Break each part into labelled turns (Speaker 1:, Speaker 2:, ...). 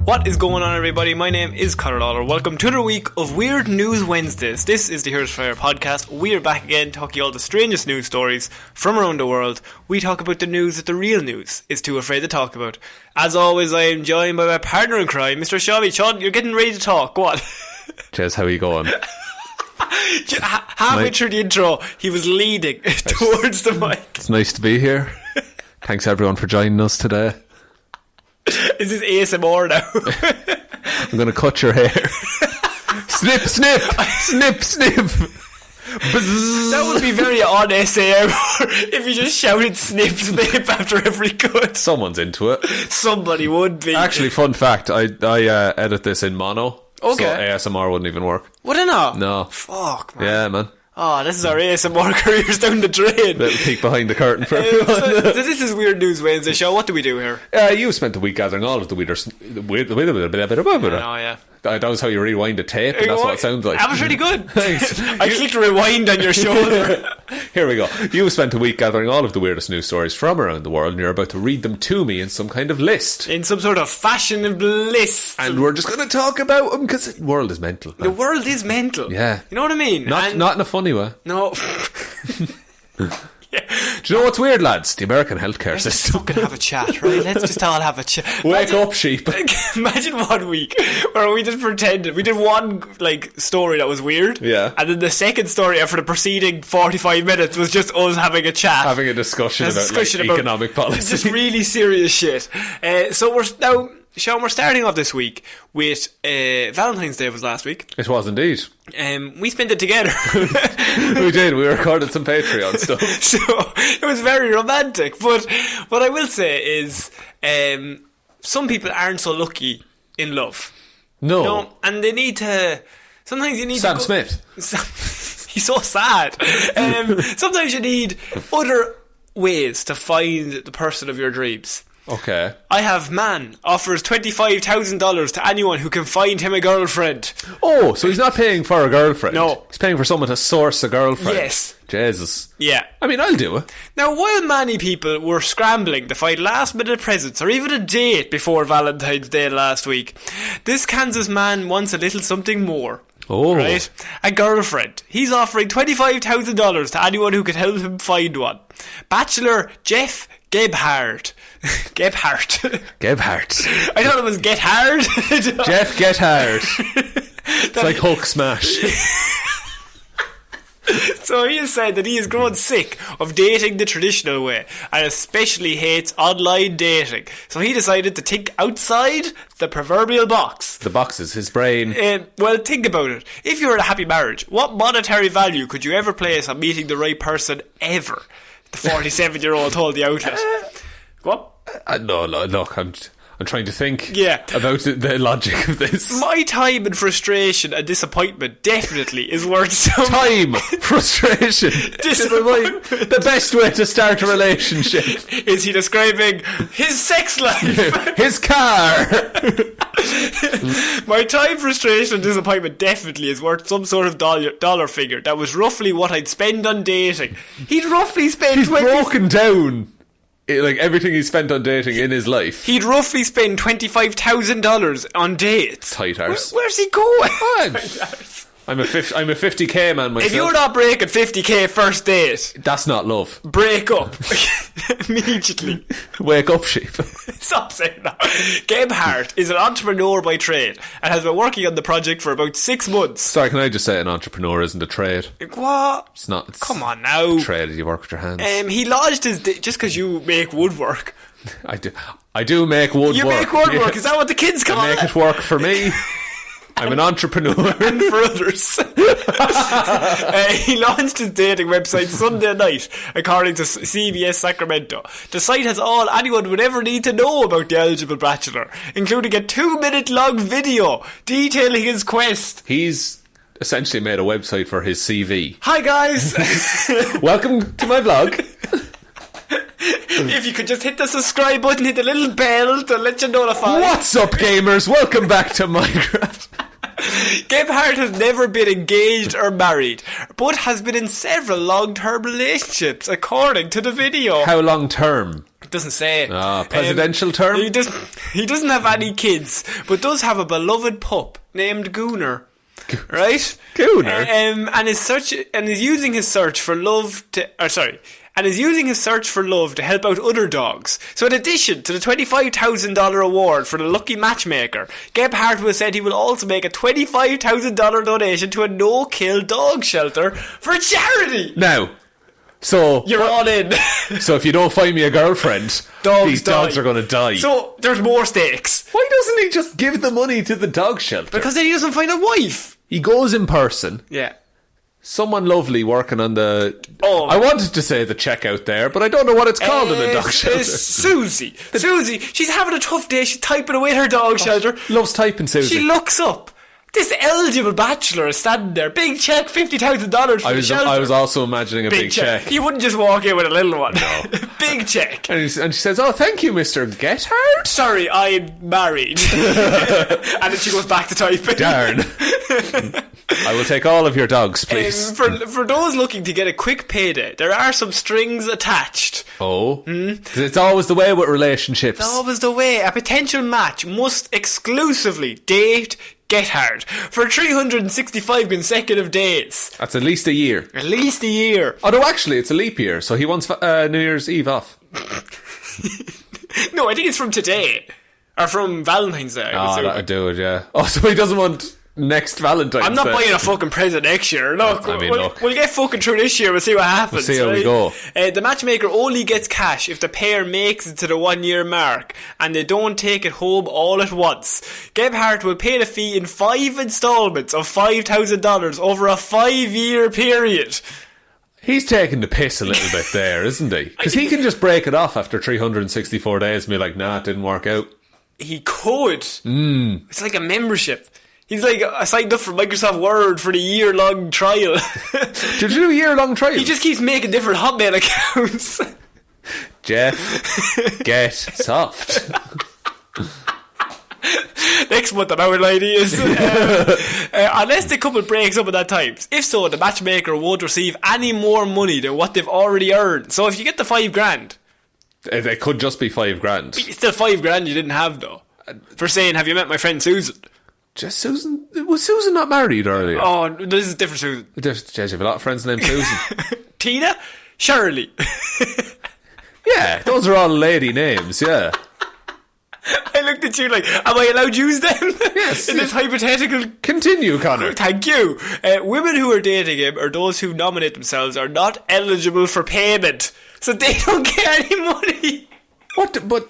Speaker 1: What is going on, everybody? My name is Ciara Lawler. Welcome to another week of Weird News Wednesdays. This is the Heroes Fire podcast. We are back again talking all the strangest news stories from around the world. We talk about the news that the real news is too afraid to talk about. As always, I am joined by my partner in crime, Mr. Shaun. Shaun, you're getting ready to talk. Go on.
Speaker 2: Jez, how are you going?
Speaker 1: Halfway through the intro, he was leaning towards the mic.
Speaker 2: It's nice to be here. Thanks everyone for joining us today.
Speaker 1: Is this ASMR now?
Speaker 2: I'm going to cut your hair. Snip, snip, snip, snip.
Speaker 1: That would be very odd ASMR if you just shouted snip, snip after every cut.
Speaker 2: Someone's into it.
Speaker 1: Somebody would be.
Speaker 2: Actually, fun fact, I edit this in mono.
Speaker 1: Okay.
Speaker 2: So ASMR wouldn't even work.
Speaker 1: Would it not?
Speaker 2: No.
Speaker 1: Fuck, man.
Speaker 2: Yeah, man.
Speaker 1: Oh, this is our ASMR careers down the drain.
Speaker 2: Little peek behind the curtain for everyone.
Speaker 1: So this is Weird News Wednesday show. What do we do here?
Speaker 2: You spent the week gathering all of the weirdest...
Speaker 1: Oh, yeah.
Speaker 2: That was how you rewind a tape, and that's what it sounds like.
Speaker 1: That was really good.
Speaker 2: Thanks.
Speaker 1: I clicked rewind on your shoulder.
Speaker 2: Here we go. You spent a week gathering all of the weirdest news stories from around the world, and you're about to read them to me in some kind of list.
Speaker 1: In some sort of fashionable list.
Speaker 2: And we're just going to talk about them, because the world is mental.
Speaker 1: The world is mental.
Speaker 2: Yeah.
Speaker 1: You know what I mean?
Speaker 2: Not in a funny way.
Speaker 1: No.
Speaker 2: Yeah. Do you know what's weird, lads? The American healthcare system.
Speaker 1: Let's fucking have a chat, right? Let's just all have a chat.
Speaker 2: Wake up, sheep.
Speaker 1: Imagine 1 week where we just pretended. We did one story that was weird.
Speaker 2: Yeah.
Speaker 1: And then the second story after the preceding 45 minutes was just us having a chat.
Speaker 2: Having a discussion about economic policy.
Speaker 1: Just really serious shit. So we're now... Shaun, we're starting off this week with Valentine's Day was last week.
Speaker 2: It was indeed.
Speaker 1: We spent it together.
Speaker 2: We did. We recorded some Patreon stuff.
Speaker 1: So it was very romantic. But what I will say is some people aren't so lucky in love.
Speaker 2: No.
Speaker 1: And they need to... Sometimes you need
Speaker 2: Sam
Speaker 1: to...
Speaker 2: Smith.
Speaker 1: He's so sad. Sometimes you need other ways to find the person of your dreams.
Speaker 2: Okay.
Speaker 1: I have man offers $25,000 to anyone who can find him a girlfriend.
Speaker 2: Oh, so he's not paying for a girlfriend.
Speaker 1: No.
Speaker 2: He's paying for someone to source a girlfriend.
Speaker 1: Yes.
Speaker 2: Jesus.
Speaker 1: Yeah.
Speaker 2: I mean, I'll do it.
Speaker 1: Now, while many people were scrambling to find last-minute presents or even a date before Valentine's Day last week, this Kansas man wants a little something more.
Speaker 2: Oh.
Speaker 1: Right? A girlfriend. He's offering $25,000 to anyone who could help him find one. Bachelor Jeff Gebhardt. Gebhardt. I thought it was Get Hard.
Speaker 2: Jeff Get Hard. It's like Hulk Smash.
Speaker 1: So he has said that he has grown sick of dating the traditional way and especially hates online dating. So he decided to think outside the proverbial box.
Speaker 2: The box is his brain.
Speaker 1: Well, think about it. If you were in a happy marriage, what monetary value could you ever place on meeting the right person ever? The 47-year-old told the outlet. What?
Speaker 2: No, look, I'm trying to think
Speaker 1: about
Speaker 2: the logic of this.
Speaker 1: My time and frustration and disappointment definitely is worth some...
Speaker 2: Time, frustration, disappointment. The best way to start a relationship.
Speaker 1: Is he describing his sex life?
Speaker 2: His car.
Speaker 1: My time, frustration and disappointment definitely is worth some sort of dollar figure. That was roughly what I'd spend on dating. He'd roughly spend...
Speaker 2: He's broken down. Like everything he's spent on dating in his life.
Speaker 1: He'd roughly spend $25,000 on dates.
Speaker 2: Tight arse.
Speaker 1: Where's he going?
Speaker 2: I'm a 50k man myself.
Speaker 1: If you're not breaking 50k first date,
Speaker 2: that's not love.
Speaker 1: Break up immediately.
Speaker 2: Wake up, sheep.
Speaker 1: Stop saying that. Gebhardt is an entrepreneur by trade and has been working on the project for about 6 months.
Speaker 2: Sorry, can I just say an entrepreneur isn't a trade?
Speaker 1: What?
Speaker 2: It's not. It's
Speaker 1: come on now.
Speaker 2: A trade. You work with your hands.
Speaker 1: He lodged his just because you make woodwork.
Speaker 2: I do make woodwork.
Speaker 1: You make woodwork. Yes. Is that what the kids call it?
Speaker 2: I make it work for me. I'm an entrepreneur.
Speaker 1: And for others. He launched his dating website Sunday night, according to CBS Sacramento. The site has all anyone would ever need to know about the eligible bachelor, including a 2-minute long video detailing his quest.
Speaker 2: He's essentially made a website for his CV.
Speaker 1: Hi guys.
Speaker 2: Welcome to my vlog.
Speaker 1: If you could just hit the subscribe button, hit the little bell to let you notify.
Speaker 2: What's up, gamers? Welcome back to Minecraft.
Speaker 1: Gebhardt has never been engaged or married, but has been in several long-term relationships, according to the video.
Speaker 2: How long-term?
Speaker 1: It doesn't say.
Speaker 2: Presidential term?
Speaker 1: He doesn't have any kids, but does have a beloved pup named Gooner. Right?
Speaker 2: Gooner?
Speaker 1: And is using his search for love to help out other dogs. So in addition to the $25,000 award for the lucky matchmaker, Geb Hartwell said he will also make a $25,000 donation to a no-kill dog shelter for charity.
Speaker 2: Now, so
Speaker 1: you're all in.
Speaker 2: So if you don't find me a girlfriend, these dogs are going to die.
Speaker 1: So there's more stakes.
Speaker 2: Why doesn't he just give the money to the dog shelter?
Speaker 1: Because then he doesn't find a wife.
Speaker 2: He goes in person.
Speaker 1: Yeah.
Speaker 2: Someone lovely working on the... I wanted to say the checkout there, but I don't know what it's called in a dog shelter.
Speaker 1: Susie, she's having a tough day. She's typing away at her dog shelter.
Speaker 2: Loves typing, Susie.
Speaker 1: She looks up. This eligible bachelor is standing there. Big check, $50,000 for the shelter.
Speaker 2: I was also imagining a big check.
Speaker 1: You wouldn't just walk in with a little one.
Speaker 2: No.
Speaker 1: Big check.
Speaker 2: And she says, "Oh, thank you, Mr. Gethard."
Speaker 1: Sorry, I'm married. And then she goes back to typing.
Speaker 2: Darn. I will take all of your dogs, please.
Speaker 1: For those looking to get a quick payday, there are some strings attached.
Speaker 2: Oh? It's always the way with relationships.
Speaker 1: It's always the way. A potential match must exclusively date Gethard for 365 consecutive days.
Speaker 2: That's at least a year.
Speaker 1: At least a year.
Speaker 2: Although actually it's a leap year, so he wants New Year's Eve off.
Speaker 1: No, I think it's from today. Or from Valentine's Day.
Speaker 2: That'd do it, yeah. Oh, so he doesn't want next Valentine's Day.
Speaker 1: I'm not buying a fucking present next year. Look, we'll get fucking through this year. We'll see what happens.
Speaker 2: We'll see how we go.
Speaker 1: The matchmaker only gets cash if the pair makes it to the 1 year mark and they don't take it home all at once. Gebhardt will pay the fee in 5 installments of $5,000 over a 5-year period.
Speaker 2: He's taking the piss a little bit there, isn't he? Because he can just break it off after 364 days and be like, nah, it didn't work out.
Speaker 1: He could. It's like a membership. He's like, I signed up for Microsoft Word for the year-long trial.
Speaker 2: Did you do a year-long trial?
Speaker 1: He just keeps making different Hotmail accounts.
Speaker 2: Jeff, get soft.
Speaker 1: Next month on our ideas. Unless the couple breaks up at that time. If so, the matchmaker won't receive any more money than what they've already earned. So if you get the $5,000...
Speaker 2: It could just be $5,000.
Speaker 1: It's still $5,000 you didn't have, though. For saying, have you met my friend Susan?
Speaker 2: Just Susan? Was Susan not married earlier?
Speaker 1: Oh, this is a different Susan.
Speaker 2: You have a lot of friends named Susan.
Speaker 1: Tina? Shirley.
Speaker 2: Yeah, those are all lady names, yeah.
Speaker 1: I looked at you like, am I allowed to use them?
Speaker 2: Yes.
Speaker 1: In this hypothetical...
Speaker 2: Continue, Connor.
Speaker 1: Thank you. Women who are dating him or those who nominate themselves are not eligible for payment. So they don't get any money.
Speaker 2: What? But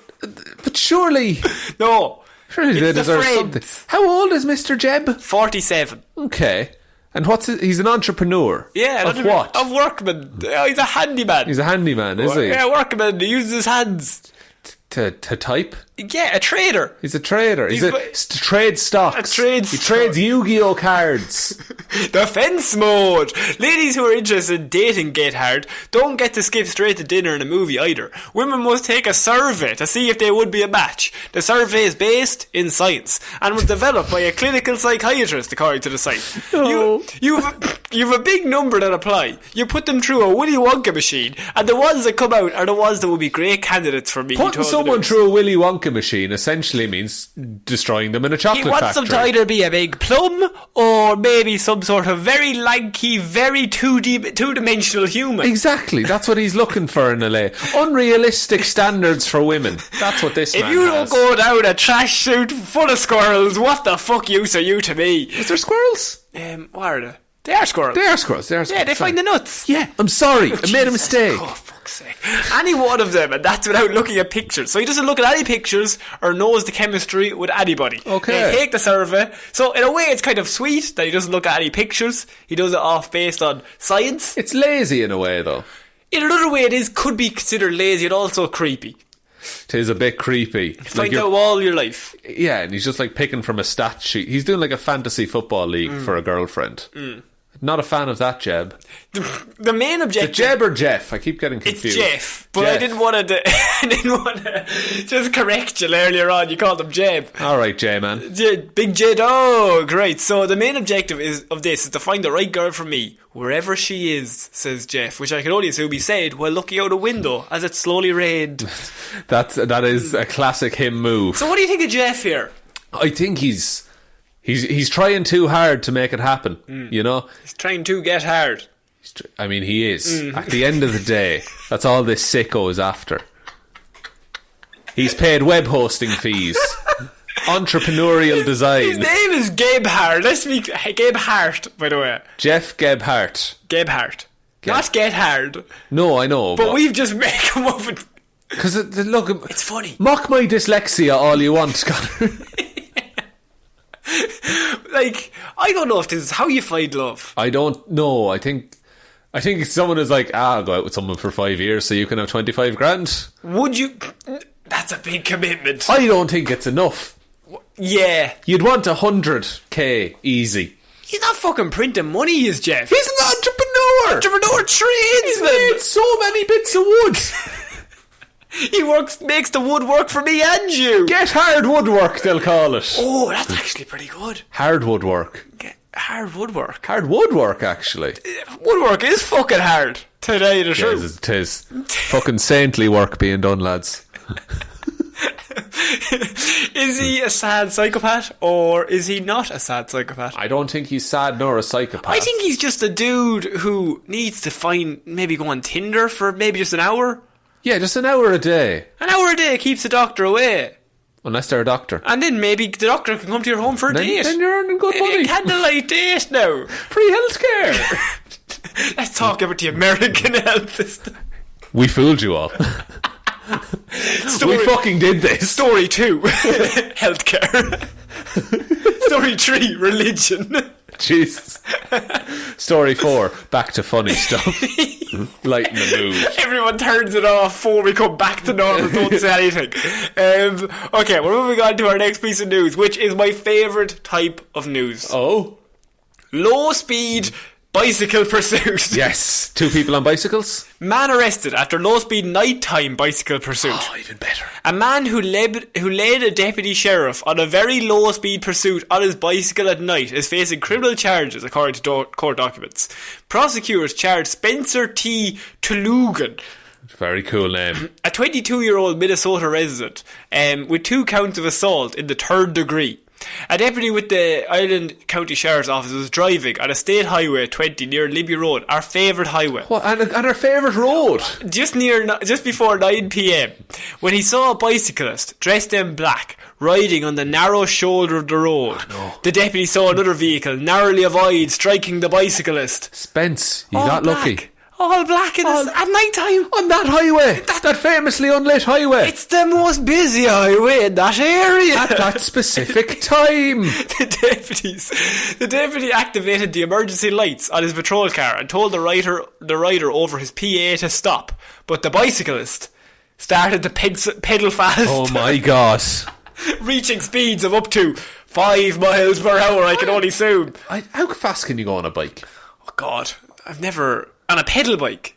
Speaker 2: surely...
Speaker 1: No.
Speaker 2: Surely they deserve something. How old is Mr. Jeb?
Speaker 1: 47.
Speaker 2: Okay. And he's an entrepreneur?
Speaker 1: Yeah.
Speaker 2: Of what?
Speaker 1: Of workman. He's a handyman.
Speaker 2: He's a handyman, is he?
Speaker 1: Yeah, workman. He uses his hands.
Speaker 2: To type?
Speaker 1: Yeah, a trader.
Speaker 2: He's a trader. He's to trade stocks. He trades Yu-Gi-Oh cards.
Speaker 1: Defense mode. Ladies who are interested in dating Gethard don't get to skip straight to dinner and a movie either. Women must take a survey to see if they would be a match. The survey is based in science and was developed by a clinical psychiatrist, according to the site.
Speaker 2: No.
Speaker 1: You have a big number that apply. You put them through a Willy Wonka machine, and the ones that come out are the ones that would be great candidates for me.
Speaker 2: Putting someone through a Willy Wonka machine essentially means destroying them in a chocolate factory.
Speaker 1: He wants them to either be a big plum or maybe some sort of very lanky, very two-dimensional human.
Speaker 2: Exactly. That's what he's looking for in LA. Unrealistic standards for women. That's what this man has.
Speaker 1: If you don't go down a trash chute full of squirrels, what the fuck use are you to me?
Speaker 2: Is there squirrels?
Speaker 1: What are they? They are squirrels.
Speaker 2: They are squirrels.
Speaker 1: Yeah, they find the nuts.
Speaker 2: Yeah, I'm sorry. I made a mistake.
Speaker 1: Oh, fuck's sake. Any one of them, and that's without looking at pictures. So he doesn't look at any pictures or knows the chemistry with anybody.
Speaker 2: Okay.
Speaker 1: They take the survey. So in a way, it's kind of sweet that he doesn't look at any pictures. He does it off based on science.
Speaker 2: It's lazy in a way, though.
Speaker 1: In another way, it could be considered lazy and also creepy.
Speaker 2: It is a bit creepy.
Speaker 1: Find out all your life.
Speaker 2: Yeah, and he's just like picking from a stat sheet. He's doing like a fantasy football league for a girlfriend. Not a fan of that Jeb.
Speaker 1: The main
Speaker 2: Is
Speaker 1: objective...
Speaker 2: it Jeb or Jeff? I keep getting confused.
Speaker 1: It's Jeff, but
Speaker 2: Jeff.
Speaker 1: I didn't want to just correct you earlier on. You called him Jeb.
Speaker 2: All right, J-man.
Speaker 1: Big J Dog. Great. So the main objective of this is to find the right girl for me, wherever she is, says Jeff, which I can only assume he said while looking out a window as it slowly rained.
Speaker 2: That is a classic him move.
Speaker 1: So what do you think of Jeff here?
Speaker 2: I think he's trying too hard to make it happen, you know?
Speaker 1: He's trying to get hard.
Speaker 2: I mean, he is. At the end of the day, that's all this sicko is after. He's paid web hosting fees. Entrepreneurial design.
Speaker 1: His name is Gebhard. Let's be Gebhardt, by the way.
Speaker 2: Jeff Gebhardt.
Speaker 1: Gebhardt. Not Get Hard.
Speaker 2: No, I know.
Speaker 1: But we've just made him up with...
Speaker 2: Because, look...
Speaker 1: It's funny.
Speaker 2: Mock my dyslexia all you want, Connor.
Speaker 1: Like, I don't know if this is how you find love.
Speaker 2: I don't know. I think someone is like, I'll go out with someone for 5 years so you can have 25 grand.
Speaker 1: Would you... That's a big commitment.
Speaker 2: I don't think it's enough.
Speaker 1: Yeah.
Speaker 2: You'd want 100k easy.
Speaker 1: He's not fucking printing money, is Jeff.
Speaker 2: He's an entrepreneur.
Speaker 1: Entrepreneur tradesman.
Speaker 2: He's made so many bits of wood.
Speaker 1: He makes the wood work for me and you.
Speaker 2: Get hard woodwork, they'll call it.
Speaker 1: Oh, that's actually pretty good.
Speaker 2: Hard woodwork.
Speaker 1: Hard woodwork.
Speaker 2: Hard woodwork, actually.
Speaker 1: Woodwork is fucking hard. To tell you the truth.
Speaker 2: It is. Fucking saintly work being done, lads.
Speaker 1: Is he a sad psychopath or is he not a sad psychopath?
Speaker 2: I don't think he's sad nor a psychopath.
Speaker 1: I think he's just a dude who needs to maybe go on Tinder for maybe just an hour.
Speaker 2: Yeah, just an hour a day.
Speaker 1: An hour a day keeps the doctor away.
Speaker 2: Unless they're a doctor.
Speaker 1: And then maybe the doctor can come to your home for a date.
Speaker 2: Then you're earning good money.
Speaker 1: A candlelight date now.
Speaker 2: Free healthcare.
Speaker 1: Let's talk about the American health system.
Speaker 2: We fooled you all. We fucking did this.
Speaker 1: Story 2, healthcare. Story 3, religion.
Speaker 2: Jesus. Story 4, back to funny stuff. Lighten the mood.
Speaker 1: Everyone turns it off before we come back to normal. Don't say anything. Okay, we're moving on to our next piece of news, which is my favourite type of news.
Speaker 2: Oh?
Speaker 1: Low speed bicycle pursuit.
Speaker 2: Yes. 2 people on bicycles?
Speaker 1: Man arrested after low-speed nighttime bicycle pursuit.
Speaker 2: Oh, even better.
Speaker 1: A man who led a deputy sheriff on a very low-speed pursuit on his bicycle at night is facing criminal charges, according to court documents. Prosecutors charged Spencer T. Tulugan,
Speaker 2: very cool name,
Speaker 1: a 22-year-old Minnesota resident, with 2 counts of assault in the 3rd degree. A deputy with the Ireland County Sheriff's Office was driving on a state highway 20 near Libby Road, our favourite highway.
Speaker 2: What? And our favourite road?
Speaker 1: Just before 9 p.m, when he saw a bicyclist dressed in black riding on the narrow shoulder of the road. Oh, no. The deputy saw another vehicle narrowly avoid striking the bicyclist.
Speaker 2: Spence, you got lucky.
Speaker 1: All black at night time.
Speaker 2: On that highway. That famously unlit highway.
Speaker 1: It's the most busy highway in that area.
Speaker 2: At that specific time.
Speaker 1: The deputy activated the emergency lights on his patrol car and told the rider over his PA to stop. But the bicyclist started to pedal fast.
Speaker 2: Oh my God.
Speaker 1: Reaching speeds of up to 5 miles per hour, I can only assume.
Speaker 2: How fast can you go on a bike?
Speaker 1: Oh God, I've never... On a pedal bike?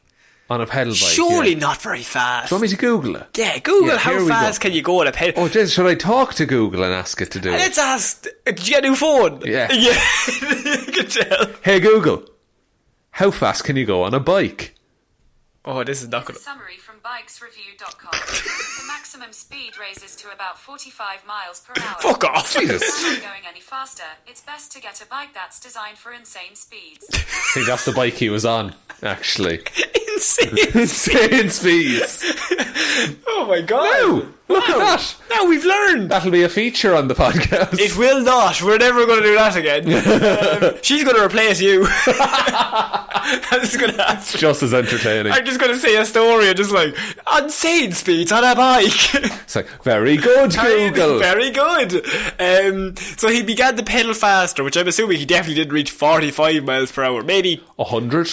Speaker 2: On a pedal bike,
Speaker 1: surely not very fast.
Speaker 2: Do you want me to Google it?
Speaker 1: Yeah, Google how fast can you go on a pedal...
Speaker 2: Oh, should I talk to Google and ask it to do it?
Speaker 1: Let's ask... Did you get a new phone?
Speaker 2: Yeah.
Speaker 1: Yeah, you can tell.
Speaker 2: Hey Google, how fast can you go on a bike?
Speaker 1: Oh, this is not going to...
Speaker 3: Summary from bikesreview.com. The maximum speed raises to about 45 miles per hour.
Speaker 1: Fuck off.
Speaker 2: Jesus.
Speaker 3: If you're going any faster, it's best to get a bike that's designed for insane speeds.
Speaker 2: I think that's the bike he was on, actually.
Speaker 1: Insane
Speaker 2: speeds.
Speaker 1: Oh my God.
Speaker 2: No, look at that.
Speaker 1: Now we've learned.
Speaker 2: That'll be a feature on the podcast.
Speaker 1: It will not. We're never going to do that again. She's going to replace you. That's going to happen.
Speaker 2: Just as entertaining.
Speaker 1: I'm just going to say a story and just like, insane speeds on a bike.
Speaker 2: It's like, very good, Google.
Speaker 1: Very good. So he began to pedal faster, which I'm assuming he definitely didn't reach 45 miles per hour. Maybe
Speaker 2: 100.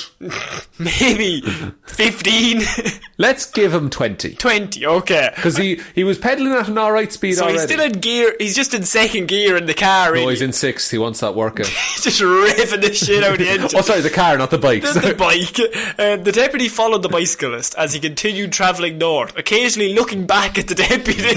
Speaker 1: Maybe 15.
Speaker 2: Let's give him 20.
Speaker 1: 20, okay.
Speaker 2: Because he was pedalling at an alright speed
Speaker 1: So
Speaker 2: already.
Speaker 1: he's still in gear. He's just in second gear in the car.
Speaker 2: No,
Speaker 1: Really.
Speaker 2: he's in sixth. He wants that working.
Speaker 1: He's just revving the shit out of the engine.
Speaker 2: Oh, sorry, the car, not the bike.
Speaker 1: The bike. The deputy followed the bicyclist as he continued travelling north, occasionally looking back at the deputy.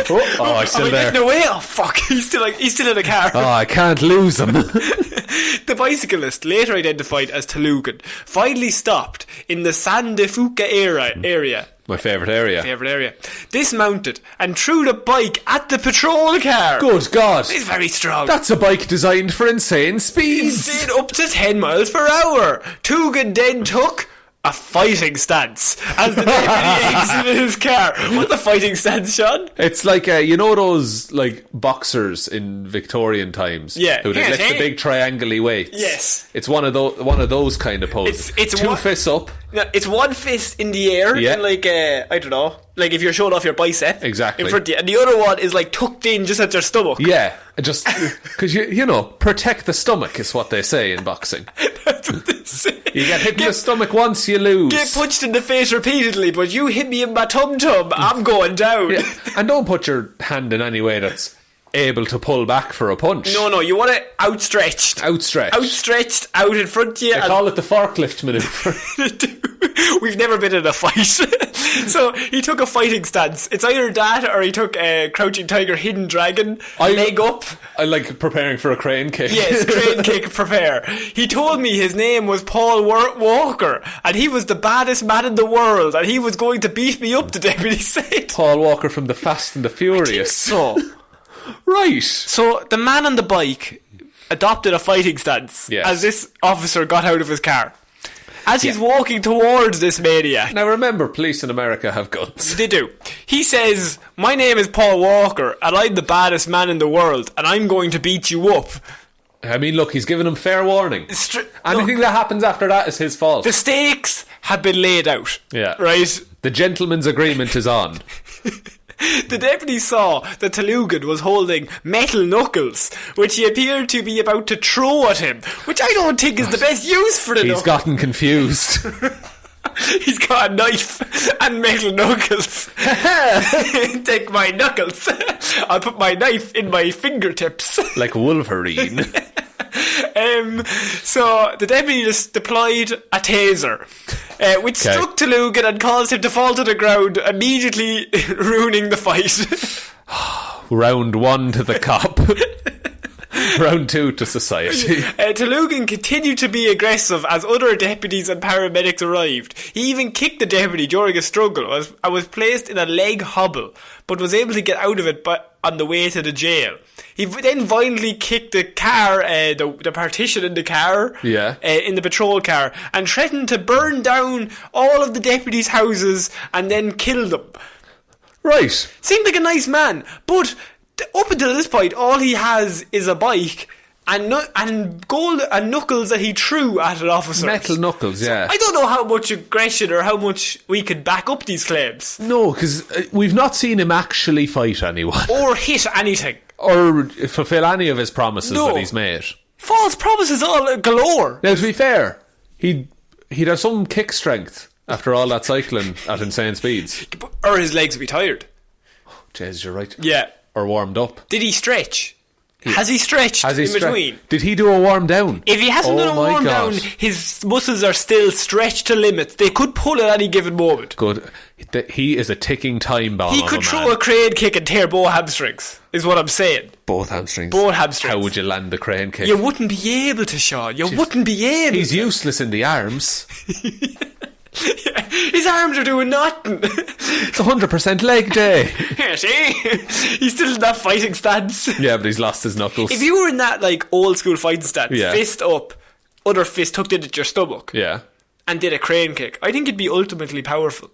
Speaker 2: Oh, he's still
Speaker 1: Am I
Speaker 2: there.
Speaker 1: getting away? Oh fuck! He's still in the car.
Speaker 2: Oh, I can't lose him.
Speaker 1: The bicyclist, later identified as Telugan, finally stopped in the San de Fuca area.
Speaker 2: My favourite area.
Speaker 1: Dismounted and threw the bike at the patrol car.
Speaker 2: Good God.
Speaker 1: He's very strong.
Speaker 2: That's a bike designed for insane speeds.
Speaker 1: He's up to 10 miles per hour. Tugan then took a fighting stance as the deputy exited his car. What's a fighting stance, Sean?
Speaker 2: It's like, you know those, like, boxers in Victorian times?
Speaker 1: Yeah.
Speaker 2: Who they lift the big triangle-y weights?
Speaker 1: Yes.
Speaker 2: It's one of those kind of poses.
Speaker 1: It's
Speaker 2: two fists up.
Speaker 1: No, it's one fist in the air,
Speaker 2: Yeah.
Speaker 1: and like, I don't know, like if you're showing off your bicep.
Speaker 2: Exactly.
Speaker 1: In front of you, and the other one is like tucked in just at your stomach.
Speaker 2: Yeah. Just, because, you know, protect the stomach is what they say in boxing.
Speaker 1: That's what they say.
Speaker 2: You get hit in the stomach once, you lose.
Speaker 1: Get punched in the face repeatedly, but you hit me in my tum-tum, I'm going down.
Speaker 2: Yeah. And don't put your hand in any way that's able to pull back for a punch.
Speaker 1: No, you want it outstretched.
Speaker 2: Outstretched.
Speaker 1: Out in front of you.
Speaker 2: They call it the forklift manoeuvre.
Speaker 1: We've never been in a fight. So he took a fighting stance. It's either that or he took a Crouching Tiger, Hidden Dragon, leg up.
Speaker 2: I like preparing for a crane kick.
Speaker 1: Yes, crane kick, prepare. He told me his name was Paul Walker and he was the baddest man in the world and he was going to beat me up, the deputy said.
Speaker 2: Paul Walker from The Fast and the Furious.
Speaker 1: So,
Speaker 2: Right.
Speaker 1: So the man on the bike adopted a fighting stance as this officer got out of his car. As he's walking towards this maniac.
Speaker 2: Now remember, police in America have guns.
Speaker 1: They do. He says, my name is Paul Walker and I'm the baddest man in the world and I'm going to beat you up.
Speaker 2: I mean, look, he's given him fair warning. Anything that happens after that is his fault.
Speaker 1: The stakes have been laid out.
Speaker 2: Yeah.
Speaker 1: Right?
Speaker 2: The gentleman's agreement is on.
Speaker 1: The deputy saw that Telugan was holding metal knuckles, which he appeared to be about to throw at him, which I don't think is the best use for the
Speaker 2: He's
Speaker 1: knuckles.
Speaker 2: gotten confused.
Speaker 1: He's got a knife and metal knuckles. Take my knuckles. I'll put my knife in my fingertips.
Speaker 2: Like Wolverine.
Speaker 1: So the deputy just deployed a taser, which struck Telugan and caused him to fall to the ground, immediately ruining the fight.
Speaker 2: Round 1 to the cop. Round 2 to society.
Speaker 1: Telugan continued to be aggressive as other deputies and paramedics arrived. He even kicked the deputy during a struggle and was placed in a leg hobble, but was able to get out of it on the way to the jail. He then violently kicked the car, the partition in the car, in the patrol car, and threatened to burn down all of the deputies' houses and then kill them.
Speaker 2: Right.
Speaker 1: Seemed like a nice man, but up until this point, all he has is a bike and gold and knuckles that he threw at an officer.
Speaker 2: Metal knuckles, yeah.
Speaker 1: I don't know how much aggression or how much we could back up these claims.
Speaker 2: No, because we've not seen him actually fight anyone.
Speaker 1: Or hit anything.
Speaker 2: Or fulfill any of his promises that he's made.
Speaker 1: False promises all galore.
Speaker 2: Now, to be fair, he'd have some kick strength after all that cycling at insane speeds.
Speaker 1: Or his legs would be tired.
Speaker 2: Jeez, you're right.
Speaker 1: Yeah.
Speaker 2: Or warmed up.
Speaker 1: Did he stretch? Has he stretched in between?
Speaker 2: Did he do a warm down?
Speaker 1: If he hasn't done a warm down, his muscles are still stretched to limits. They could pull at any given moment.
Speaker 2: Good. He is a ticking time bomb.
Speaker 1: He could throw a crane kick and tear both hamstrings, is what I'm saying.
Speaker 2: Both hamstrings?
Speaker 1: Both hamstrings.
Speaker 2: How would you land the crane kick?
Speaker 1: You wouldn't be able to, Sean. You wouldn't be able
Speaker 2: He's useless in the arms.
Speaker 1: His arms are doing nothing.
Speaker 2: It's 100% leg day.
Speaker 1: Yeah, see? He's still in that fighting stance.
Speaker 2: Yeah, but he's lost his knuckles.
Speaker 1: If you were in that like old school fighting stance, fist up, other fist tucked into your stomach, and did a crane kick, I think it'd be ultimately powerful.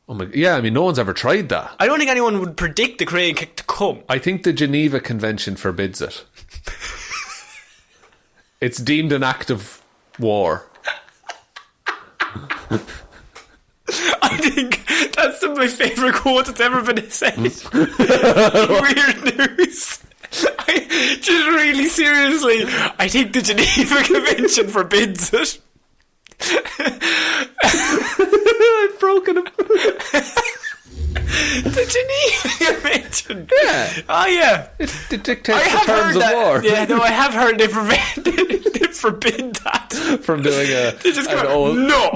Speaker 2: Oh my, yeah, I mean, no one's ever tried that.
Speaker 1: I don't think anyone would predict the crane kick to come.
Speaker 2: I think the Geneva Convention forbids it. It's deemed an act of war.
Speaker 1: I think that's some of my favourite quote that's ever been said. Weird news. Just really seriously, I think the Geneva Convention forbids it. I've broken him. The Geneva you mentioned.
Speaker 2: Yeah.
Speaker 1: Oh, yeah.
Speaker 2: It dictates the terms of war.
Speaker 1: Yeah, no, I have heard they forbid that.
Speaker 2: From doing
Speaker 1: They just
Speaker 2: an
Speaker 1: go,
Speaker 2: old...
Speaker 1: no.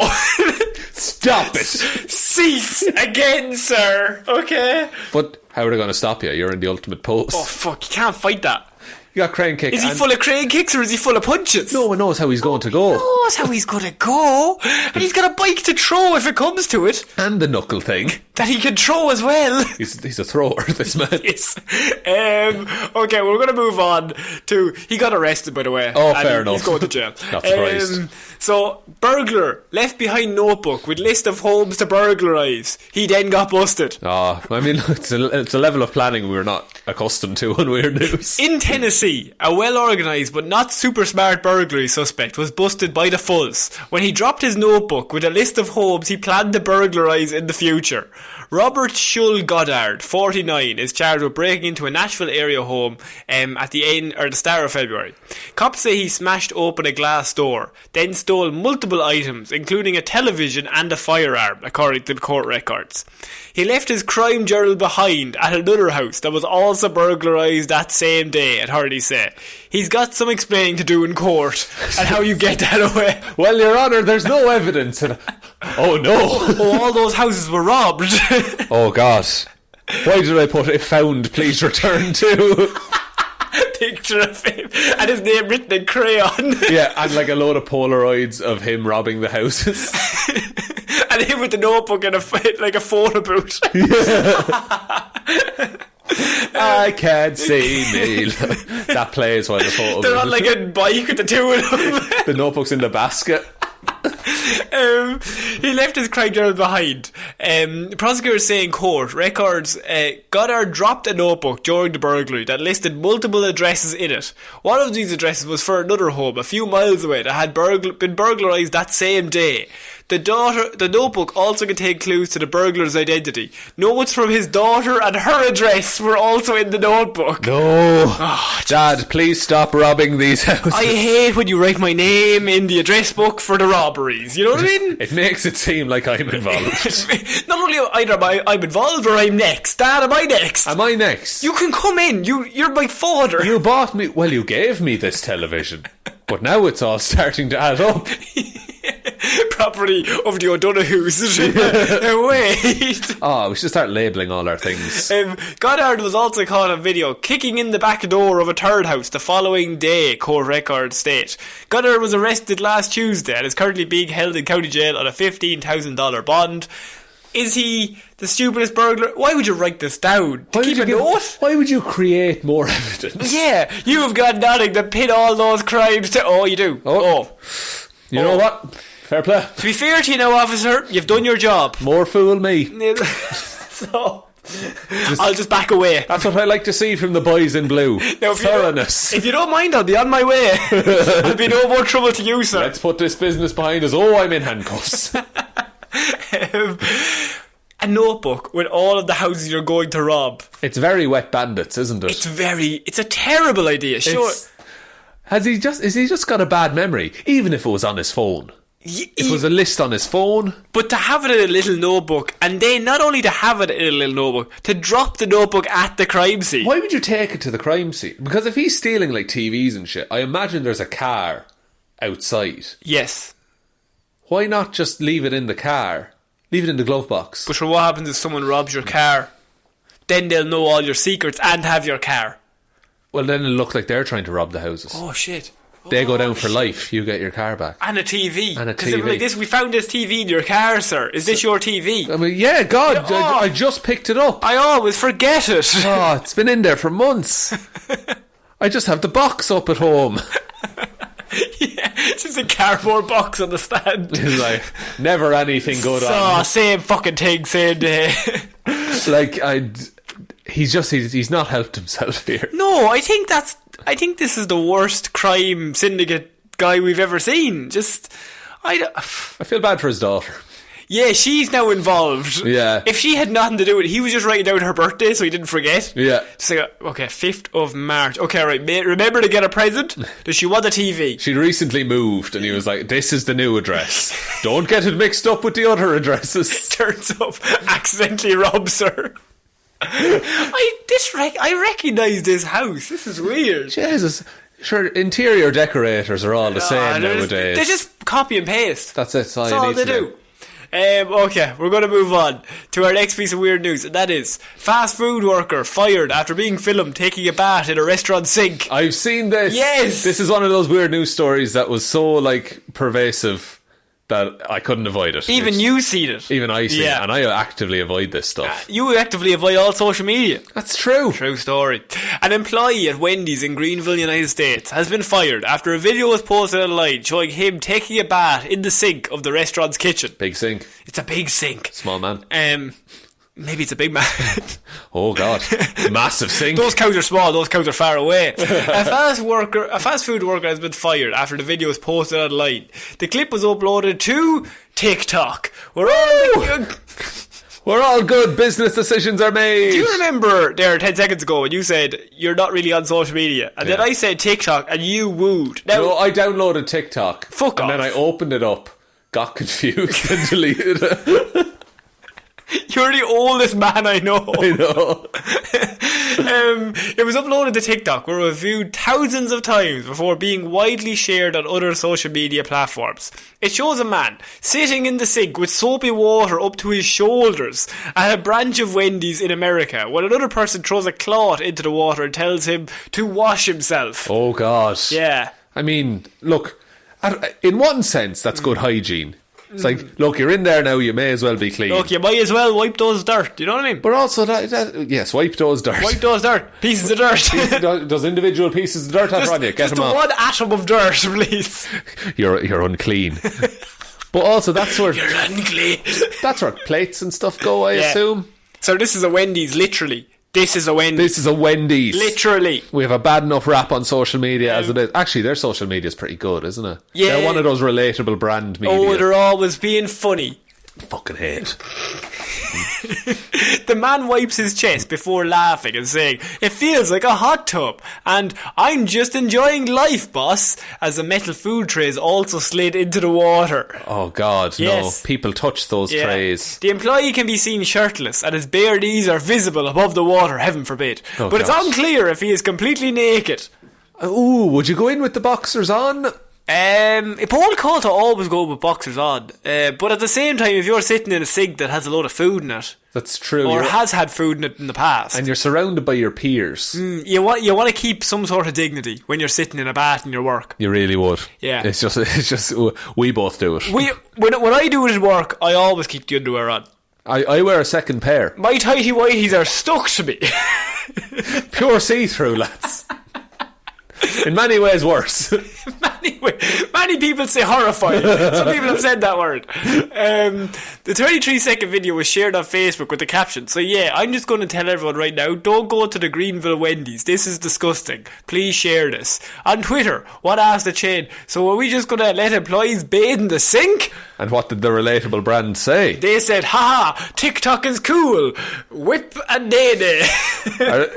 Speaker 2: Stop it.
Speaker 1: Cease again, sir. Okay.
Speaker 2: But how are they going to stop you? You're in the ultimate pose.
Speaker 1: Oh, fuck, you can't fight that.
Speaker 2: You got crane kick.
Speaker 1: Is he full of crane kicks or is he full of punches?
Speaker 2: No one knows how he's going to go.
Speaker 1: Knows how he's going to go. And he's got a bike to throw if it comes to it.
Speaker 2: And the knuckle thing.
Speaker 1: That he can throw as well.
Speaker 2: He's a thrower, this man.
Speaker 1: Yes. Okay, we're going to move on to... He got arrested, by the way.
Speaker 2: Oh, fair enough.
Speaker 1: He's going to jail.
Speaker 2: Not surprised.
Speaker 1: So, burglar left behind notebook with list of homes to burglarise. He then got busted.
Speaker 2: Oh, I mean, it's a level of planning we're not accustomed to on Weird News.
Speaker 1: In Tennessee, a well-organised but not super smart burglary suspect was busted by the fuzz when he dropped his notebook with a list of homes he planned to burglarise in the future. Robert Shull Goddard, 49, is charged with breaking into a Nashville area home at the start of February. Cops say he smashed open a glass door, then stole multiple items, including a television and a firearm, according to the court records. He left his crime journal behind at another house that was also burglarised that same day, authorities say. He's got some explaining to do in court and how you get that away.
Speaker 2: Well, Your Honour, there's no evidence. Oh, no.
Speaker 1: Oh, all those houses were robbed.
Speaker 2: Oh, God. Why did I put "if found, please return to"?
Speaker 1: Picture of him and his name written in crayon.
Speaker 2: Yeah, and like a load of Polaroids of him robbing the houses.
Speaker 1: And him with the notebook and a photo booth.
Speaker 2: I can't see me. That plays while the photo.
Speaker 1: They're on like a bike with the two of them.
Speaker 2: The notebook's in the basket.
Speaker 1: He left his crime journal behind. Prosecutors say in court records Goddard dropped a notebook during the burglary that listed multiple addresses in it. One of these addresses was for another home a few miles away that had been burglarised that same day. The notebook also contained clues to the burglar's identity. Notes from his daughter and her address were also in the notebook.
Speaker 2: No. Oh, Dad, please stop robbing these houses.
Speaker 1: I hate when you write my name in the address book for the robberies. You know what I mean?
Speaker 2: It makes it seem like I'm involved.
Speaker 1: Not only either I'm involved or I'm next. Dad, am I next?
Speaker 2: Am I next?
Speaker 1: You can come in. You're my father.
Speaker 2: You bought me... Well, you gave me this television. But now it's all starting to add up.
Speaker 1: Property of the O'Donoghues. Wait.
Speaker 2: Oh, we should start labelling all our things.
Speaker 1: Goddard was also caught on video kicking in the back door of a third house the following day, court records state. Goddard was arrested last Tuesday and is currently being held in county jail on a $15,000 bond. Is he the stupidest burglar? Why would you write this down? To keep a note?
Speaker 2: Why would you create more evidence?
Speaker 1: Yeah, you have got nothing to pin all those crimes to. Oh, you do.
Speaker 2: You know what? Fair play.
Speaker 1: To be fair to you now, officer, you've done your job.
Speaker 2: More fool me.
Speaker 1: So, I'll just back away.
Speaker 2: That's what I like to see from the boys in blue. Now, thoroughness.
Speaker 1: If you don't mind, I'll be on my way. I'll be no more trouble to you, sir.
Speaker 2: Let's put this business behind us. Oh, I'm in handcuffs.
Speaker 1: A notebook with all of the houses you're going to rob.
Speaker 2: It's very Wet Bandits, isn't it?
Speaker 1: It's a terrible idea. Sure.
Speaker 2: Has he just got a bad memory? Even if it was on his phone. It was a list on his phone.
Speaker 1: But to have it in a little notebook, and then not only to have it in a little notebook, to drop the notebook at the crime scene.
Speaker 2: Why would you take it to the crime scene? Because if he's stealing like TVs and shit, I imagine there's a car outside.
Speaker 1: Yes.
Speaker 2: Why not just leave it in the car? Leave it in the glove box.
Speaker 1: But sure, what happens if someone robs your car? Then they'll know all your secrets and have your car.
Speaker 2: Well, then it'll look like they're trying to rob the houses.
Speaker 1: Oh, shit.
Speaker 2: They go down for life. You get your car back.
Speaker 1: And a TV.
Speaker 2: And a
Speaker 1: Because
Speaker 2: TV.
Speaker 1: like this, we found this TV in your car, sir. Is this your TV?
Speaker 2: I mean, yeah, God, I just picked it up.
Speaker 1: I always forget it.
Speaker 2: Oh, it's been in there for months. I just have the box up at home.
Speaker 1: Yeah, it's just a cardboard box on the stand.
Speaker 2: It's like, never anything good on.
Speaker 1: Same fucking thing, same day.
Speaker 2: Like, he's not helped himself here.
Speaker 1: No, I think this is the worst crime syndicate guy we've ever seen. I
Speaker 2: feel bad for his daughter.
Speaker 1: Yeah, she's now involved.
Speaker 2: Yeah.
Speaker 1: If she had nothing to do with it, he was just writing down her birthday so he didn't forget.
Speaker 2: Yeah.
Speaker 1: Just like, okay, 5th of March. Okay, right, remember to get a present? Does she want a TV?
Speaker 2: She'd recently moved and he was like, this is the new address. Don't get it mixed up with the other addresses.
Speaker 1: Turns up, accidentally robs her. I recognise this house. This is weird.
Speaker 2: Jesus. Sure, interior decorators are all the same nowadays.
Speaker 1: They just copy and paste.
Speaker 2: That's it. That's
Speaker 1: all they do. Okay, we're going to move on to our next piece of weird news, and that is fast food worker fired after being filmed taking a bath in a restaurant sink.
Speaker 2: I've seen this.
Speaker 1: Yes!
Speaker 2: This is one of those weird news stories that was so, like, pervasive that I couldn't avoid it.
Speaker 1: Even you seen it.
Speaker 2: Even I see it, and I actively avoid this stuff.
Speaker 1: You actively avoid all social media.
Speaker 2: That's true.
Speaker 1: True story. An employee at Wendy's in Greenville, United States has been fired after a video was posted online showing him taking a bath in the sink of the restaurant's kitchen.
Speaker 2: Big sink.
Speaker 1: It's a big sink.
Speaker 2: Small man.
Speaker 1: Maybe it's a big man.
Speaker 2: Oh God. Massive sink.
Speaker 1: Those cows are small, those cows are far away. A fast food worker has been fired after the video was posted online. The clip was uploaded to TikTok. We're
Speaker 2: all good. Business decisions are made.
Speaker 1: Do you remember there 10 seconds ago when you said you're not really on social media, and then I said TikTok and you wooed? Now,
Speaker 2: no, I downloaded TikTok.
Speaker 1: Fuck off.
Speaker 2: And then I opened it up, got confused and deleted it.
Speaker 1: You're the oldest man I know.
Speaker 2: I know.
Speaker 1: It was uploaded to TikTok, where it was viewed thousands of times before being widely shared on other social media platforms. It shows a man sitting in the sink with soapy water up to his shoulders at a branch of Wendy's in America, when another person throws a cloth into the water and tells him to wash himself.
Speaker 2: Oh God.
Speaker 1: Yeah.
Speaker 2: I mean, look, in one sense, that's good hygiene. It's like, look, you're in there now, you may as well be clean.
Speaker 1: Look, you might as well wipe those dirt, you know what I mean?
Speaker 2: But also, yes, wipe those dirt.
Speaker 1: Wipe those dirt. Pieces of dirt.
Speaker 2: Those individual pieces of dirt have on you. Get them off.
Speaker 1: Just one atom of dirt, please.
Speaker 2: You're unclean. But also, that's where...
Speaker 1: You're unclean.
Speaker 2: That's where plates and stuff go, I assume.
Speaker 1: So this is a Wendy's, literally. This is a Wendy's.
Speaker 2: This is a Wendy's.
Speaker 1: Literally.
Speaker 2: We have a bad enough rap on social media as it is. Actually, their social media is pretty good, isn't it?
Speaker 1: Yeah.
Speaker 2: They're one of those relatable brand media.
Speaker 1: Oh, they're always being funny.
Speaker 2: Fucking hate.
Speaker 1: The man wipes his chest before laughing and saying, "It feels like a hot tub," and "I'm just enjoying life, boss," as the metal food trays also slid into the water.
Speaker 2: Oh God,
Speaker 1: yes.
Speaker 2: No. People touch those trays.
Speaker 1: The employee can be seen shirtless and his bare knees are visible above the water, heaven forbid.
Speaker 2: Oh,
Speaker 1: but it's unclear if he is completely naked.
Speaker 2: Ooh, would you go in with the boxers on?
Speaker 1: It's all call to always go with boxers on, but at the same time, if you're sitting in a sink that has a load of food in it,
Speaker 2: that's true,
Speaker 1: or has had food in it in the past,
Speaker 2: and you're surrounded by your peers,
Speaker 1: you want to keep some sort of dignity when you're sitting in a bath in your work.
Speaker 2: You really would.
Speaker 1: Yeah,
Speaker 2: it's just we both do it.
Speaker 1: When I do it at work, I always keep the underwear on. I
Speaker 2: wear a second pair.
Speaker 1: My tighty whities are stuck to me.
Speaker 2: Pure see-through, lads. In many ways worse.
Speaker 1: Many people say horrifying. Some people have said that word. The 33-second video was shared on Facebook with the caption, "So yeah, I'm just going to tell everyone right now, don't go to the Greenville Wendy's. This is disgusting. Please share this." On Twitter, what asked the chain, "So are we just going to let employees bathe in the sink?"
Speaker 2: And what did the relatable brand say?
Speaker 1: They said, "Haha, TikTok is cool. Whip and nene."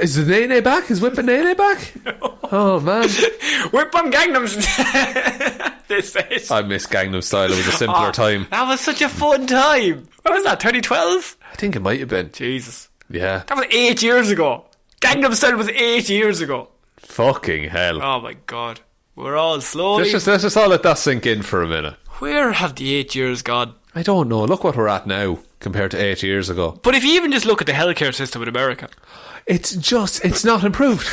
Speaker 2: Is the nene back? Is Whip and nene back? No. Oh man.
Speaker 1: Whip on Gangnam Style. They said.
Speaker 2: I miss Gangnam Style. It was a simpler time.
Speaker 1: That was such a fun time. When was that, 2012?
Speaker 2: I think it might have been.
Speaker 1: Jesus.
Speaker 2: Yeah.
Speaker 1: That was 8 years ago. Gangnam Style was 8 years ago.
Speaker 2: Fucking hell.
Speaker 1: Oh my God. We're all slowly...
Speaker 2: Let's just all let that sink in for a minute.
Speaker 1: Where have the 8 years gone?
Speaker 2: I don't know. Look what we're at now compared to 8 years ago.
Speaker 1: But if you even just look at the healthcare system in America...
Speaker 2: It's not improved.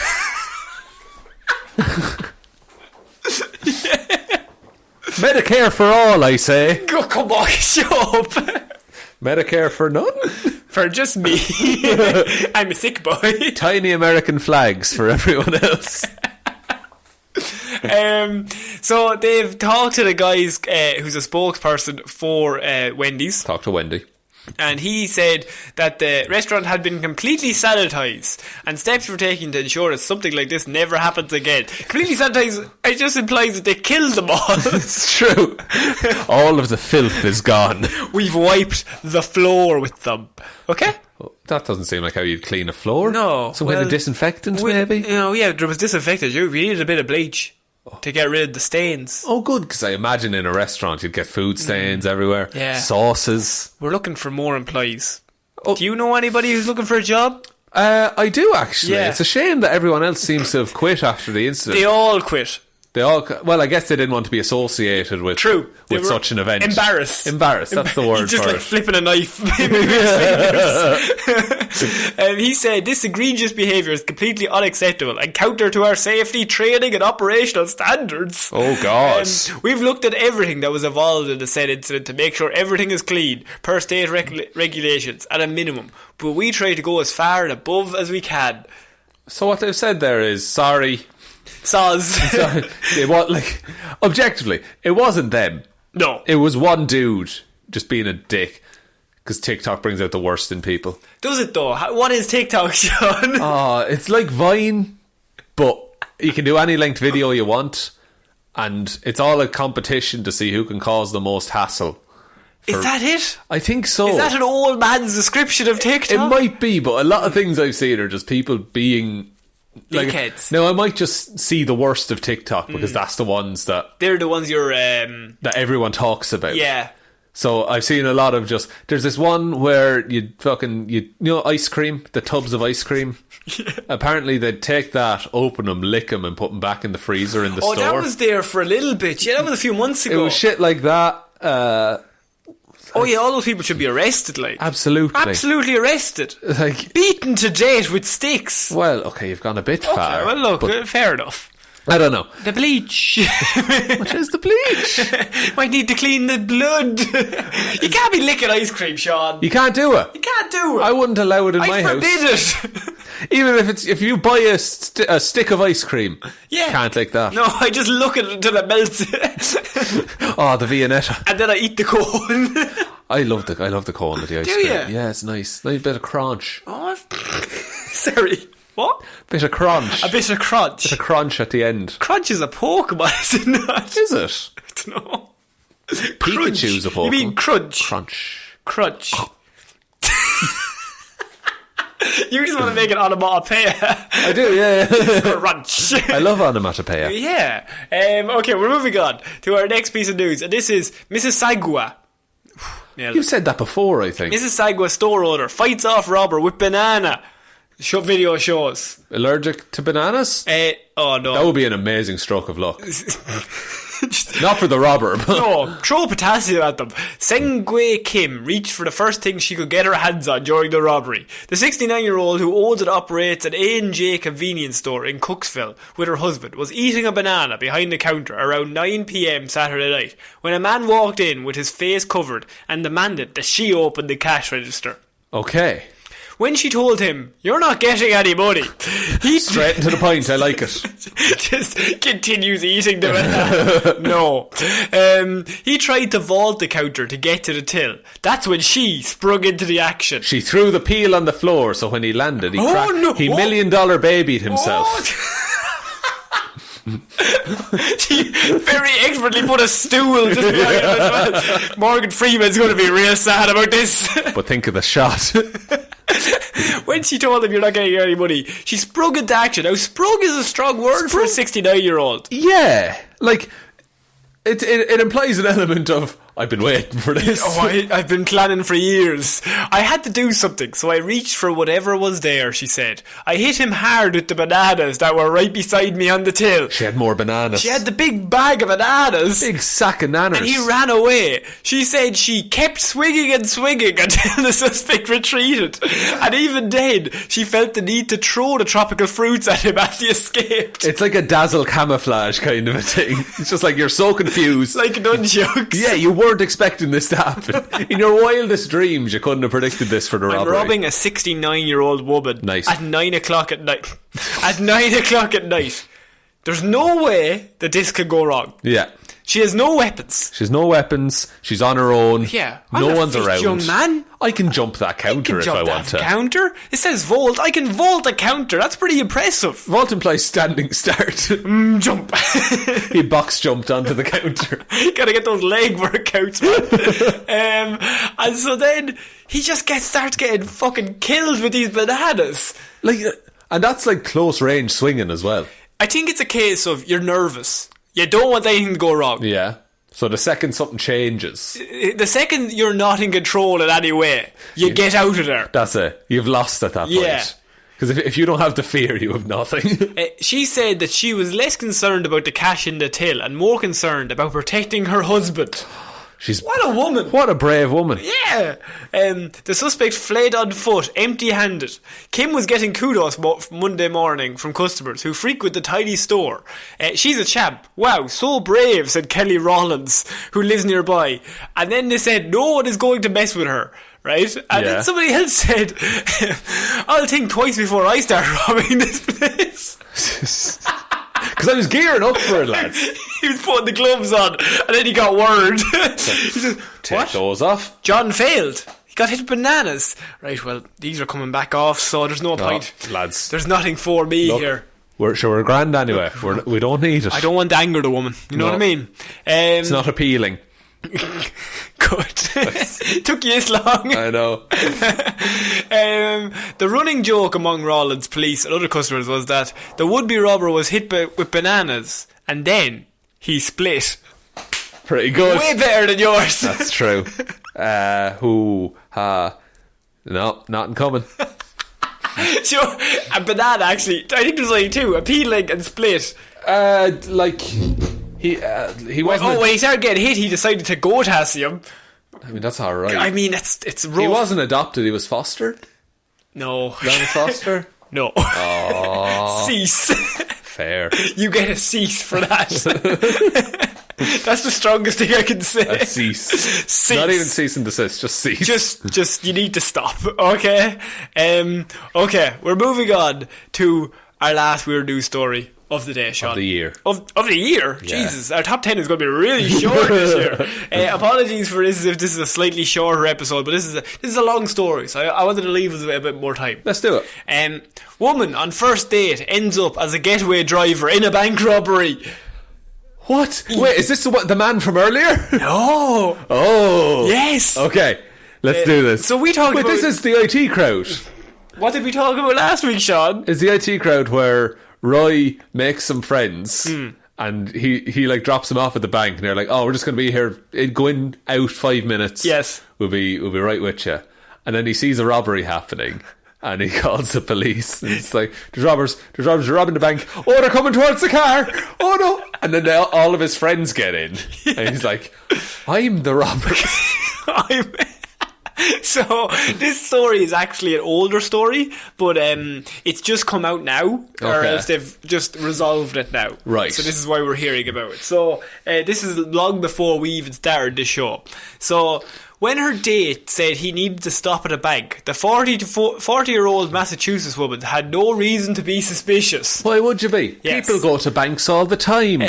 Speaker 2: Medicare for all, I say.
Speaker 1: Go, come on, shut up.
Speaker 2: Medicare for none?
Speaker 1: For just me. I'm a sick boy.
Speaker 2: Tiny American flags for everyone else.
Speaker 1: So they've talked to the guys who's a spokesperson for Wendy's.
Speaker 2: Talk to Wendy.
Speaker 1: And he said that the restaurant had been completely sanitised and steps were taken to ensure that something like this never happens again. Completely sanitised, it just implies that they killed them all.
Speaker 2: It's true. All of the filth is gone.
Speaker 1: We've wiped the floor with them. Okay?
Speaker 2: That doesn't seem like how you'd clean a floor.
Speaker 1: No.
Speaker 2: Some kind of disinfectant, maybe?
Speaker 1: Yeah, there was disinfectant. We needed a bit of bleach to get rid of the stains.
Speaker 2: Oh, good, because I imagine in a restaurant you'd get food stains everywhere.
Speaker 1: Yeah.
Speaker 2: Sauces.
Speaker 1: We're looking for more employees. Oh. Do you know anybody who's looking for a job?
Speaker 2: I do, actually.
Speaker 1: Yeah.
Speaker 2: It's a shame that everyone else seems to have quit after the incident.
Speaker 1: They all quit.
Speaker 2: Well, I guess they didn't want to be associated with such an event.
Speaker 1: Embarrassed,
Speaker 2: that's the word.
Speaker 1: He's just
Speaker 2: for
Speaker 1: like
Speaker 2: it.
Speaker 1: flipping a knife. He said this egregious behaviour is completely unacceptable and counter to our safety, training and operational standards.
Speaker 2: Oh God.
Speaker 1: We've looked at everything that was involved in the said incident to make sure everything is clean per state regulations at a minimum, but we try to go as far and above as we can.
Speaker 2: So what they've said there is sorry.
Speaker 1: Soz.
Speaker 2: Objectively, it wasn't them.
Speaker 1: No.
Speaker 2: It was one dude just being a dick. Because TikTok brings out the worst in people.
Speaker 1: Does it though? What is TikTok, Sean?
Speaker 2: It's like Vine, but you can do any length video you want, and it's all a competition to see who can cause the most hassle.
Speaker 1: Is that it?
Speaker 2: I think so.
Speaker 1: Is that an old man's description of TikTok?
Speaker 2: It might be, but a lot of things I've seen are just people being...
Speaker 1: dickheads.
Speaker 2: Now, I might just see the worst of TikTok because that's the ones that...
Speaker 1: They're the ones you're...
Speaker 2: that everyone talks about.
Speaker 1: Yeah.
Speaker 2: So I've seen a lot of just... There's this one where you know ice cream? The tubs of ice cream? Yeah. Apparently they'd take that, open them, lick them and put them back in the freezer in the store.
Speaker 1: Oh, that was there for a little bit. Yeah, that was a few months ago.
Speaker 2: It was shit like that.
Speaker 1: Oh yeah, all those people should be arrested, like.
Speaker 2: Absolutely
Speaker 1: arrested.
Speaker 2: Like,
Speaker 1: beaten to death with sticks.
Speaker 2: Well, okay, you've gone a bit far.
Speaker 1: Well, look, fair enough.
Speaker 2: I don't know.
Speaker 1: The bleach.
Speaker 2: What is the bleach?
Speaker 1: Might need to clean the blood. You can't be licking ice cream, Sean.
Speaker 2: You can't do it.
Speaker 1: You can't do it.
Speaker 2: I wouldn't allow it in my house.
Speaker 1: I forbid it.
Speaker 2: Even if you buy a stick of ice cream, you can't lick that.
Speaker 1: No, I just look at it until it melts.
Speaker 2: Oh, the Viennetta.
Speaker 1: And then I eat the cone.
Speaker 2: I love the cone of the ice cream.
Speaker 1: Do you?
Speaker 2: Yeah, it's nice. Nice bit of crunch.
Speaker 1: Oh, sorry. What?
Speaker 2: Bit of crunch.
Speaker 1: A bit of crunch.
Speaker 2: Bit of crunch at the end.
Speaker 1: Crunch is a Pokemon, is it not?
Speaker 2: Is it?
Speaker 1: I don't know.
Speaker 2: Pikachu's a Pokemon.
Speaker 1: You mean crunch?
Speaker 2: Crunch.
Speaker 1: You just want to make an onomatopoeia.
Speaker 2: I do, yeah.
Speaker 1: Crunch.
Speaker 2: I love onomatopoeia.
Speaker 1: Yeah. Okay, we're moving on to our next piece of news, and this is Mrs. Sagua.
Speaker 2: You've said that before, I think.
Speaker 1: Mrs. Sagua, store owner, fights off robber with banana. Video shows.
Speaker 2: Allergic to bananas?
Speaker 1: Oh no.
Speaker 2: That would be an amazing stroke of luck. Not for the robber, but...
Speaker 1: No, throw potassium at them. Sengui Kim reached for the first thing she could get her hands on during the robbery. The 69-year-old who owns and operates an A&J convenience store in Cooksville with her husband was eating a banana behind the counter around 9 p.m. Saturday night when a man walked in with his face covered and demanded that she open the cash register.
Speaker 2: Okay.
Speaker 1: When she told him, "You're not getting any money," he
Speaker 2: straight to the point. I like it.
Speaker 1: Just continues eating the banana. No. He tried to vault the counter to get to the till. That's when she sprung into the action.
Speaker 2: She threw the peel on the floor, so when he landed, he cracked.
Speaker 1: No.
Speaker 2: He $1 million babied himself.
Speaker 1: She very expertly put a stool just behind him as well. Morgan Freeman's going to be real sad about this.
Speaker 2: But think of the shot.
Speaker 1: When she told him you're not getting any money, she sprung into action. Now, sprung is a strong word for a 69-year-old.
Speaker 2: Yeah. Like, it implies an element of, I've been waiting for this.
Speaker 1: I've been planning for years. I had to do something, so I reached for whatever was there, she said. I hit him hard with the bananas that were right beside me on the till.
Speaker 2: She had more bananas.
Speaker 1: She had the big bag of bananas.
Speaker 2: Big sack of nanners.
Speaker 1: And he ran away. She said she kept swinging and swinging until the suspect retreated. And even then, she felt the need to throw the tropical fruits at him as he escaped.
Speaker 2: It's like a dazzle camouflage kind of a thing. It's just like you're so confused.
Speaker 1: Like nunchucks.
Speaker 2: Yeah, you weren't expecting this to happen. In your wildest dreams, you couldn't have predicted this for the robbery.
Speaker 1: I'm robbing a 69-year-old woman.
Speaker 2: Nice.
Speaker 1: At 9 o'clock at night. At 9 o'clock at night. There's no way that this could go wrong.
Speaker 2: Yeah.
Speaker 1: She has no weapons.
Speaker 2: She's no weapons. She's on her own.
Speaker 1: Yeah.
Speaker 2: No one's
Speaker 1: I'm a fit
Speaker 2: around.
Speaker 1: young man.
Speaker 2: I can jump that counter if I want to.
Speaker 1: Counter? It says vault. I can vault a counter. That's pretty impressive.
Speaker 2: Vault implies standing start.
Speaker 1: Jump.
Speaker 2: He box jumped onto the counter.
Speaker 1: Gotta get those leg workouts, man. And so then he just starts getting fucking killed with these bananas.
Speaker 2: Like, and that's like close range swinging as well.
Speaker 1: I think it's a case of you're nervous. You don't want anything to go wrong.
Speaker 2: Yeah. So the second something changes,
Speaker 1: the second you're not in control in any way, you get out of there.
Speaker 2: That's it. You've lost at that point.
Speaker 1: Yeah.
Speaker 2: Because if you don't have the fear, you have nothing.
Speaker 1: She said that she was less concerned about the cash in the till and more concerned about protecting her husband. What a woman.
Speaker 2: What a brave woman.
Speaker 1: Yeah. The suspect fled on foot, empty-handed. Kim was getting kudos Monday morning from customers who frequent the tiny store. She's a champ. Wow, so brave, said Kelly Rollins, who lives nearby. And then they said no one is going to mess with her. Right? And then somebody else said, I'll think twice before I start robbing this place.
Speaker 2: Because I was gearing up for it, lads.
Speaker 1: He was putting the gloves on, and then he got word. He says,
Speaker 2: Take those off.
Speaker 1: John failed. He got hit with bananas. Right, well, these are coming back off, so there's no point.
Speaker 2: Lads.
Speaker 1: There's nothing for me here.
Speaker 2: We're grand anyway. We don't need it.
Speaker 1: I don't want to anger the woman. You know what I mean?
Speaker 2: It's not appealing.
Speaker 1: Good. Took you this long.
Speaker 2: I know.
Speaker 1: The running joke among Rollins police and other customers was that the would-be robber was hit with bananas and then he split.
Speaker 2: Pretty good.
Speaker 1: Way better than yours.
Speaker 2: That's true. No, not in common.
Speaker 1: So, a banana actually, I think there's like two, a peeling and split.
Speaker 2: He wasn't.
Speaker 1: When he started getting hit, he decided to go him.
Speaker 2: I mean, that's alright.
Speaker 1: I mean, it's rough.
Speaker 2: He wasn't adopted, he was fostered.
Speaker 1: No.
Speaker 2: Not a foster?
Speaker 1: No.
Speaker 2: Oh.
Speaker 1: Cease.
Speaker 2: Fair.
Speaker 1: You get a cease for that. That's the strongest thing I can say.
Speaker 2: A cease.
Speaker 1: Cease.
Speaker 2: Not even cease and desist, just cease.
Speaker 1: Just you need to stop. Okay. Okay, we're moving on to our last weird news story of the day, Sean.
Speaker 2: Of the year.
Speaker 1: Of the year?
Speaker 2: Yeah.
Speaker 1: Jesus, our top 10 is going to be really short this year. Apologies for this if this is a slightly shorter episode, but this is a long story, so I wanted to leave us a bit more time.
Speaker 2: Let's do
Speaker 1: it. Woman on first date ends up as a getaway driver in a bank robbery.
Speaker 2: What? Wait, is this the man from earlier?
Speaker 1: No.
Speaker 2: Oh.
Speaker 1: Yes.
Speaker 2: Okay, let's do this.
Speaker 1: So we talked about...
Speaker 2: this is the IT crowd.
Speaker 1: What did we talk about last week, Sean?
Speaker 2: Is the IT crowd where Roy makes some friends and he like drops them off at the bank and they're like, oh, we're just going to be here, go in, out 5 minutes.
Speaker 1: Yes.
Speaker 2: We'll be right with you. And then he sees a robbery happening and he calls the police and it's like, there's robbers, they're robbing the bank. Oh, they're coming towards the car. Oh no. And then all of his friends get in and he's like, I'm the robber.
Speaker 1: So this story is actually an older story, but it's just come out now, or else they've just resolved it now.
Speaker 2: Right.
Speaker 1: So this is why we're hearing about it. So this is long before we even started this show. So when her date said he needed to stop at a bank, the 40-year-old Massachusetts woman had no reason to be suspicious.
Speaker 2: Why would you be?
Speaker 1: Yes.
Speaker 2: People go to banks all the time.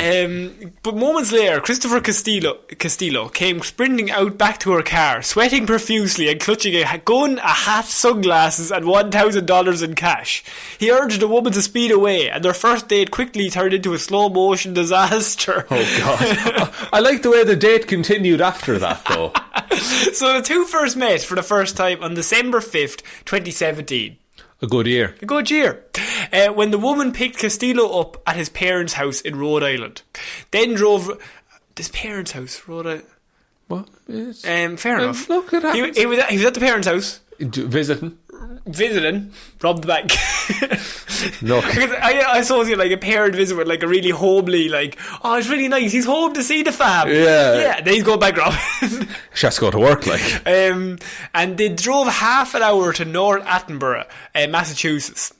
Speaker 1: But moments later, Christopher Castillo came sprinting out back to her car, sweating profusely and clutching a gun, a hat, sunglasses and $1,000 in cash. He urged the woman to speed away, and their first date quickly turned into a slow-motion disaster.
Speaker 2: Oh God. I like the way the date continued after that, though.
Speaker 1: So the two first met for the first time on December 5th, 2017.
Speaker 2: A good year.
Speaker 1: A good year. When the woman picked Castillo up at his parents' house in Rhode Island. Then drove... His parents' house, Rhode Island.
Speaker 2: What? Yes.
Speaker 1: Fair enough.
Speaker 2: Look, it happens.
Speaker 1: He was at the parents' house.
Speaker 2: Visiting,
Speaker 1: robbed the bank.
Speaker 2: No.
Speaker 1: Because I associate like a parent visit with like a really homely, like, oh, it's really nice, he's home to see the fam. Yeah, then he's going back robbing.
Speaker 2: She has to go to work, like.
Speaker 1: And they drove half an hour to North Attleboro, Massachusetts,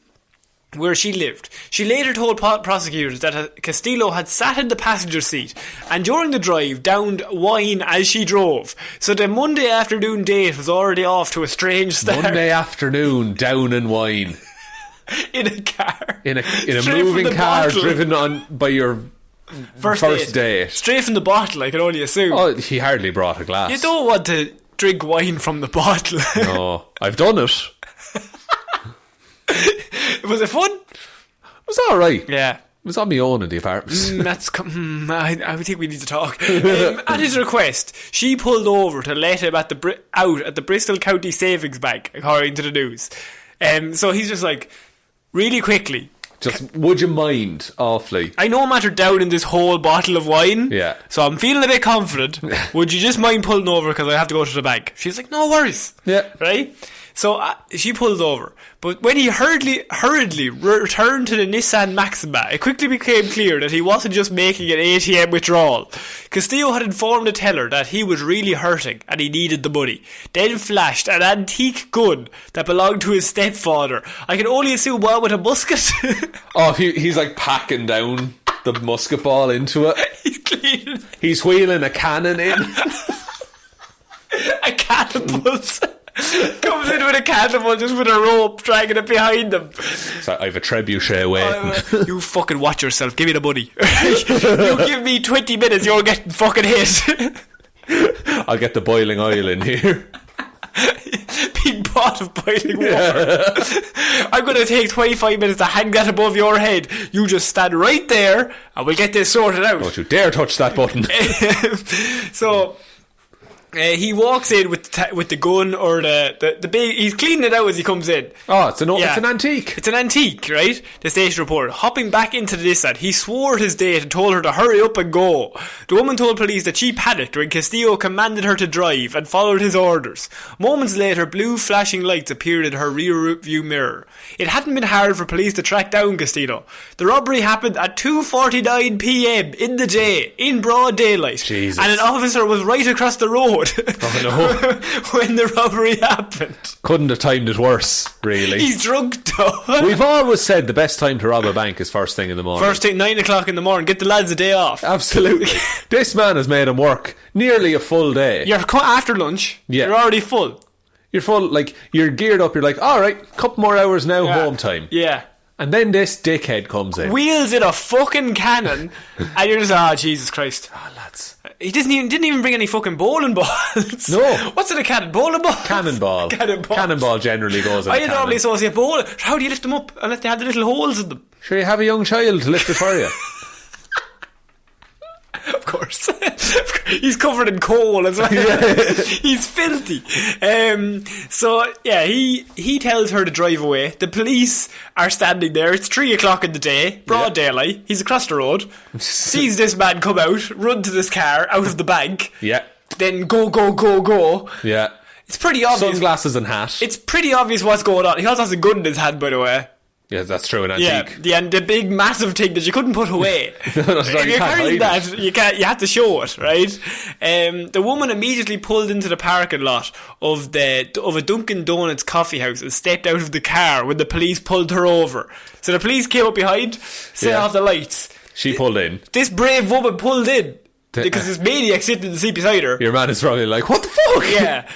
Speaker 1: where she lived. She later told prosecutors that Castillo had sat in the passenger seat and during the drive downed wine as she drove. So the Monday afternoon date was already off to a strange start.
Speaker 2: Monday afternoon, down in wine.
Speaker 1: In a car.
Speaker 2: In a moving car bottle. Driven on by your first date.
Speaker 1: Straight from the bottle, I can only assume.
Speaker 2: Oh, he hardly brought a glass.
Speaker 1: You don't want to drink wine from the bottle.
Speaker 2: No, I've done it.
Speaker 1: Was it fun?
Speaker 2: It was alright.
Speaker 1: Yeah.
Speaker 2: It was on my own in the apartment.
Speaker 1: I think we need to talk. At his request, she pulled over to let him out at the Bristol County Savings Bank, according to the news. So he's just like, really quickly.
Speaker 2: Just, would you mind, awfully?
Speaker 1: I know I'm after downing this whole bottle of wine.
Speaker 2: Yeah.
Speaker 1: So I'm feeling a bit confident. Would you just mind pulling over because I have to go to the bank? She's like, no worries.
Speaker 2: Yeah.
Speaker 1: Right? So she pulled over, but when he hurriedly returned to the Nissan Maxima, it quickly became clear that he wasn't just making an ATM withdrawal. Castillo had informed the teller that he was really hurting and he needed the money, then flashed an antique gun that belonged to his stepfather. I can only assume one with a musket.
Speaker 2: Oh, he's like packing down the musket ball into it.
Speaker 1: He's cleaning.
Speaker 2: He's wheeling a cannon in.
Speaker 1: A catapult. Comes in with a catapult just with a rope, dragging it behind him.
Speaker 2: So I have a trebuchet waiting.
Speaker 1: You fucking watch yourself. Give me the money. You give me 20 minutes, you're getting fucking hit.
Speaker 2: I'll get the boiling oil in here.
Speaker 1: Big pot of boiling water. I'm going to take 25 minutes to hang that above your head. You just stand right there and we'll get this sorted out.
Speaker 2: Don't you dare touch that button.
Speaker 1: So he walks in with the gun or the big. He's cleaning it out as he comes in.
Speaker 2: Oh, it's an antique.
Speaker 1: It's an antique, right? The station reporter. Hopping back into the Nissan, he swore his date and told her to hurry up and go. The woman told police that she panicked when Castillo commanded her to drive and followed his orders. Moments later, blue flashing lights appeared in her rear view mirror. It hadn't been hard for police to track down Castillo. The robbery happened at 2:49 p.m. in the day, in broad daylight.
Speaker 2: Jesus.
Speaker 1: And an officer was right across the road.
Speaker 2: Oh no.
Speaker 1: When the robbery happened.
Speaker 2: Couldn't have timed it worse, really.
Speaker 1: He's drunk though.
Speaker 2: We've always said the best time to rob a bank is first thing in the morning.
Speaker 1: First thing, 9 o'clock in the morning. Get the lads a day off.
Speaker 2: Absolutely. This man has made him work nearly a full day.
Speaker 1: You're after lunch.
Speaker 2: Yeah.
Speaker 1: You're already full.
Speaker 2: You're full, like, you're geared up. You're like, alright, couple more hours now, home time.
Speaker 1: Yeah.
Speaker 2: And then this dickhead comes in.
Speaker 1: Wheels in a fucking cannon. And you're just, Jesus Christ.
Speaker 2: Oh, lads.
Speaker 1: He didn't even bring any fucking bowling balls.
Speaker 2: No.
Speaker 1: What's in a cannon? Bowling ball?
Speaker 2: Cannonball. Cannonball generally goes in a
Speaker 1: I
Speaker 2: cannon.
Speaker 1: normally associate bowling. How do you lift them up unless they have the little holes in them?
Speaker 2: Sure, you have a young child to lift it for you.
Speaker 1: Of course. He's covered in coal as well. He's filthy. So yeah, he tells her to drive away. The police are standing there. It's 3 o'clock in the day, broad daylight. He's across the road. Sees this man come out, run to this car out of the bank.
Speaker 2: Yeah.
Speaker 1: Then go.
Speaker 2: Yeah.
Speaker 1: It's pretty obvious.
Speaker 2: Sunglasses and hat.
Speaker 1: It's pretty obvious what's going on. He also has a gun in his hand, by the way.
Speaker 2: Yeah, that's true, an antique.
Speaker 1: Yeah, and the big massive thing that you couldn't put away.
Speaker 2: No,
Speaker 1: if you're carrying that, you have to show it, right? The woman immediately pulled into the parking lot of a Dunkin' Donuts coffee house and stepped out of the car when the police pulled her over. So the police came up behind, set off the lights.
Speaker 2: She pulled in.
Speaker 1: This brave woman pulled in. Because this maniac sitting in the seat beside her.
Speaker 2: Your man is probably like, what the fuck?
Speaker 1: Yeah.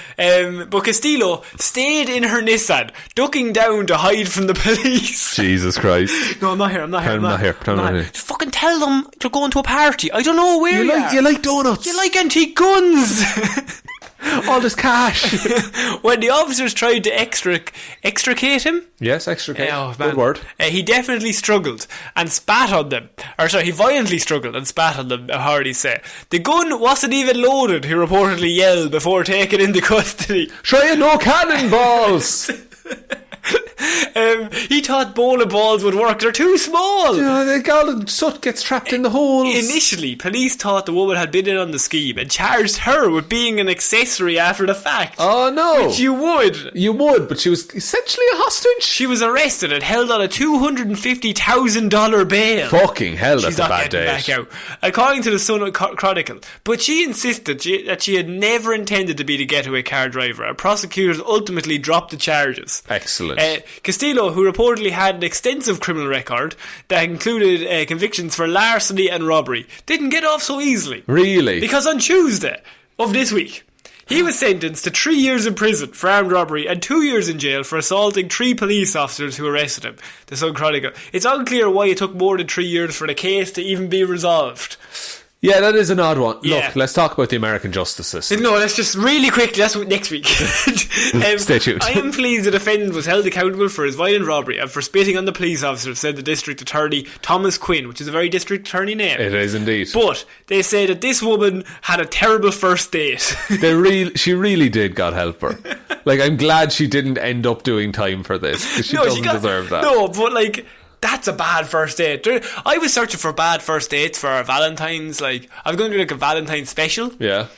Speaker 1: But Castillo stayed in her Nissan, ducking down to hide from the police.
Speaker 2: Jesus Christ.
Speaker 1: No, I'm not here.
Speaker 2: Pretend I'm not here.
Speaker 1: Just fucking tell them you're going to a party. I don't know where
Speaker 2: you like donuts.
Speaker 1: You like antique guns.
Speaker 2: All this cash.
Speaker 1: When the officers tried to extricate him.
Speaker 2: Yes, extricate.
Speaker 1: Oh,
Speaker 2: good word.
Speaker 1: He definitely struggled and spat on them. He violently struggled and spat on them, authorities say. The gun wasn't even loaded, he reportedly yelled before taken into custody.
Speaker 2: Try no cannonballs.
Speaker 1: He thought bowling balls would work. They're too small.
Speaker 2: All the soot gets trapped in the holes.
Speaker 1: Initially, police thought the woman had been in on the scheme and charged her with being an accessory after the fact.
Speaker 2: Oh no.
Speaker 1: Which you would,
Speaker 2: but she was essentially a hostage.
Speaker 1: She was arrested and held on a $250,000 bail.
Speaker 2: Fucking hell, that's
Speaker 1: She's
Speaker 2: a
Speaker 1: not
Speaker 2: bad
Speaker 1: getting
Speaker 2: day.
Speaker 1: back out. According to the Sun Chronicle. But she insisted that she had never intended to be the getaway car driver, and prosecutors ultimately dropped the charges.
Speaker 2: Excellent.
Speaker 1: Castillo, who reportedly had an extensive criminal record that included convictions for larceny and robbery, didn't get off so easily.
Speaker 2: Really?
Speaker 1: Because on Tuesday of this week, he was sentenced to 3 years in prison for armed robbery and 2 years in jail for assaulting 3 police officers who arrested him. The Sun Chronicle. It's unclear why it took more than 3 years for the case to even be resolved.
Speaker 2: Yeah, that is an odd one.
Speaker 1: Yeah.
Speaker 2: Look, let's talk about the American justice system.
Speaker 1: No, let's just really quickly, that's next week.
Speaker 2: Stay tuned.
Speaker 1: I am pleased the defendant was held accountable for his violent robbery and for spitting on the police officer, said the district attorney Thomas Quinn, which is a very district attorney name.
Speaker 2: It is indeed.
Speaker 1: But they say that this woman had a terrible first date.
Speaker 2: She really did, God help her. Like, I'm glad she didn't end up doing time for this, because she doesn't deserve that.
Speaker 1: No, but like, that's a bad first date. I was searching for bad first dates for Valentine's. Like, I was going to do like a Valentine's special.
Speaker 2: Yeah.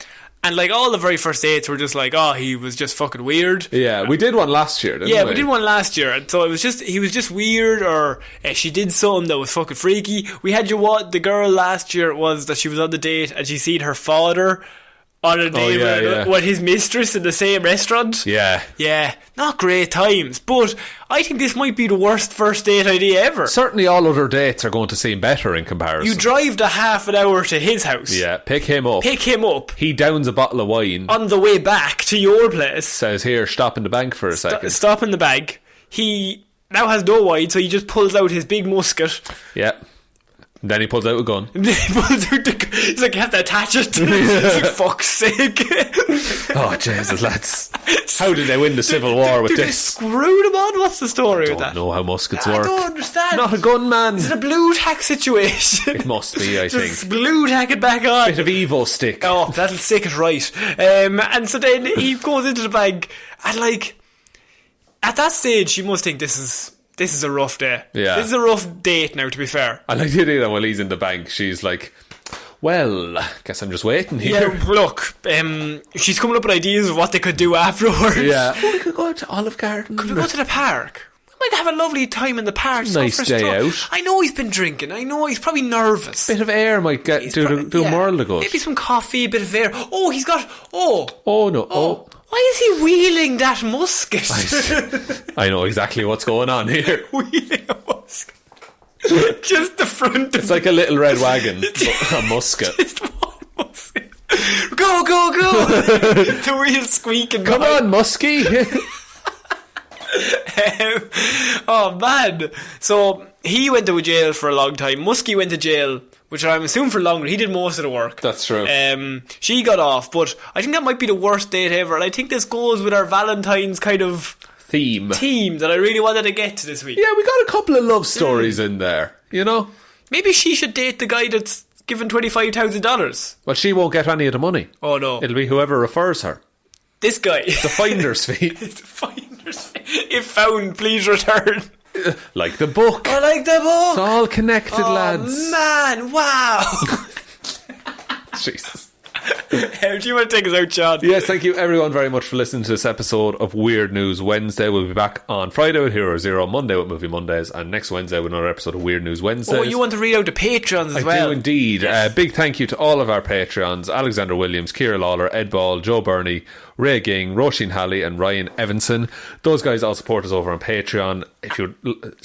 Speaker 1: And like all the very first dates were just like, oh, he was just fucking weird.
Speaker 2: Yeah, we did one last year, didn't we?
Speaker 1: Yeah, we did one last year, and so it was just he was just weird, or she did something that was fucking freaky. We had the girl last year was that she was on the date and she seen her father on a date with his mistress in the same restaurant. Yeah, not great times, but I think this might be the worst first date idea ever.
Speaker 2: Certainly all other dates are going to seem better in comparison.
Speaker 1: You drive the half an hour to his house.
Speaker 2: Yeah, pick him up.
Speaker 1: He
Speaker 2: downs a bottle of wine.
Speaker 1: On the way back to your place.
Speaker 2: Says, here, stop in the bank for a second.
Speaker 1: Stop in the bank. He now has no wine, so he just pulls out his big musket.
Speaker 2: Yeah. Then he pulls out a gun.
Speaker 1: He's like, you have to attach it. He's like, fuck's sake.
Speaker 2: Oh, Jesus, lads. How did they win the Civil War with
Speaker 1: this?
Speaker 2: this?
Speaker 1: Screwed him on? What's the story with that?
Speaker 2: I don't know how muskets work.
Speaker 1: I don't understand.
Speaker 2: Not a gun, man.
Speaker 1: Is it a blue tack situation?
Speaker 2: It must be, I think.
Speaker 1: Just blue tack it back on.
Speaker 2: Bit of evil stick.
Speaker 1: Oh, that'll stick it right. And so then he goes into the bank, and like, at that stage, you must think this is a rough day.
Speaker 2: Yeah.
Speaker 1: This is a rough date now, to be fair.
Speaker 2: I like the idea that while he's in the bank, she's like, well, guess I'm just waiting here.
Speaker 1: Yeah, look, she's coming up with ideas of what they could do afterwards.
Speaker 2: Yeah. Oh, we could go to Olive Garden.
Speaker 1: Could we go to the park? We might have a lovely time in the park.
Speaker 2: Nice day out.
Speaker 1: I know he's been drinking. I know he's probably nervous.
Speaker 2: Bit of air might do a world of good.
Speaker 1: Maybe some coffee, a bit of air. Oh, he's got...
Speaker 2: Oh, no. Oh.
Speaker 1: Why is he wheeling that musket?
Speaker 2: I know exactly what's going on here.
Speaker 1: Wheeling a musket. Just the front.
Speaker 2: It's like a little red wagon, a musket.
Speaker 1: Just one musket. Go, go, go. The wheels squeaking.
Speaker 2: Come on, Muskie.
Speaker 1: Oh, man. So, he went to jail for a long time. Muskie went to jail, which I'm assuming for longer. He did most of the work.
Speaker 2: That's true.
Speaker 1: She got off, but I think that might be the worst date ever. And I think this goes with our Valentine's kind of theme that I really wanted to get to this week.
Speaker 2: Yeah, we got a couple of love stories in there, you know?
Speaker 1: Maybe she should date the guy that's given $25,000.
Speaker 2: Well, she won't get any of the money.
Speaker 1: Oh, no.
Speaker 2: It'll be whoever refers her.
Speaker 1: This guy.
Speaker 2: The finder's fee.
Speaker 1: It's the finder's fee. If found, please return.
Speaker 2: Like the book.
Speaker 1: I like the book.
Speaker 2: It's all connected, lads.
Speaker 1: Oh, man. Wow.
Speaker 2: Jesus.
Speaker 1: Do you want to take us out, Sean?
Speaker 2: Yes, thank you everyone very much for listening to this episode of Weird News Wednesday. We'll be back on Friday with Hero Zero, Monday with Movie Mondays, and next Wednesday with another episode of Weird News Wednesdays.
Speaker 1: Oh, you want to read out the Patreons as well?
Speaker 2: I do indeed.
Speaker 1: Yes.
Speaker 2: Big thank you to all of our Patreons: Alexander Williams, Ciara Lawler, Ed Ball, Joe Burney, Ray Ging, Roisin Hally and Ryan Evanson. Those guys all support us over on Patreon.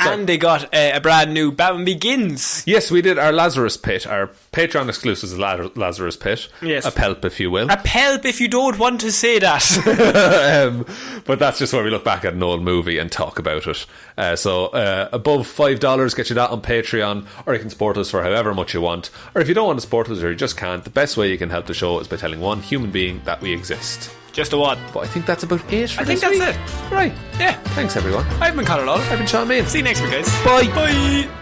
Speaker 1: And they got a brand new Batman Begins.
Speaker 2: Yes, we did our Lazarus Pit. Our Patreon exclusive is Lazarus Pit.
Speaker 1: Yes.
Speaker 2: A pelp, if you will.
Speaker 1: A pelp if you don't want to say that.
Speaker 2: But that's just where we look back at an old movie and talk about it. So above $5 get you that on Patreon, or you can support us for however much you want. Or if you don't want to support us or you just can't, the best way you can help the show is by telling one human being that we exist.
Speaker 1: Just a one.
Speaker 2: But I think that's about it for
Speaker 1: I think
Speaker 2: this
Speaker 1: that's
Speaker 2: week.
Speaker 1: it.
Speaker 2: Right.
Speaker 1: Yeah.
Speaker 2: Thanks everyone.
Speaker 1: I've been Conor Lawler.
Speaker 2: I've been Shaun Meighan.
Speaker 1: See you next week, guys.
Speaker 2: Bye.
Speaker 1: Bye.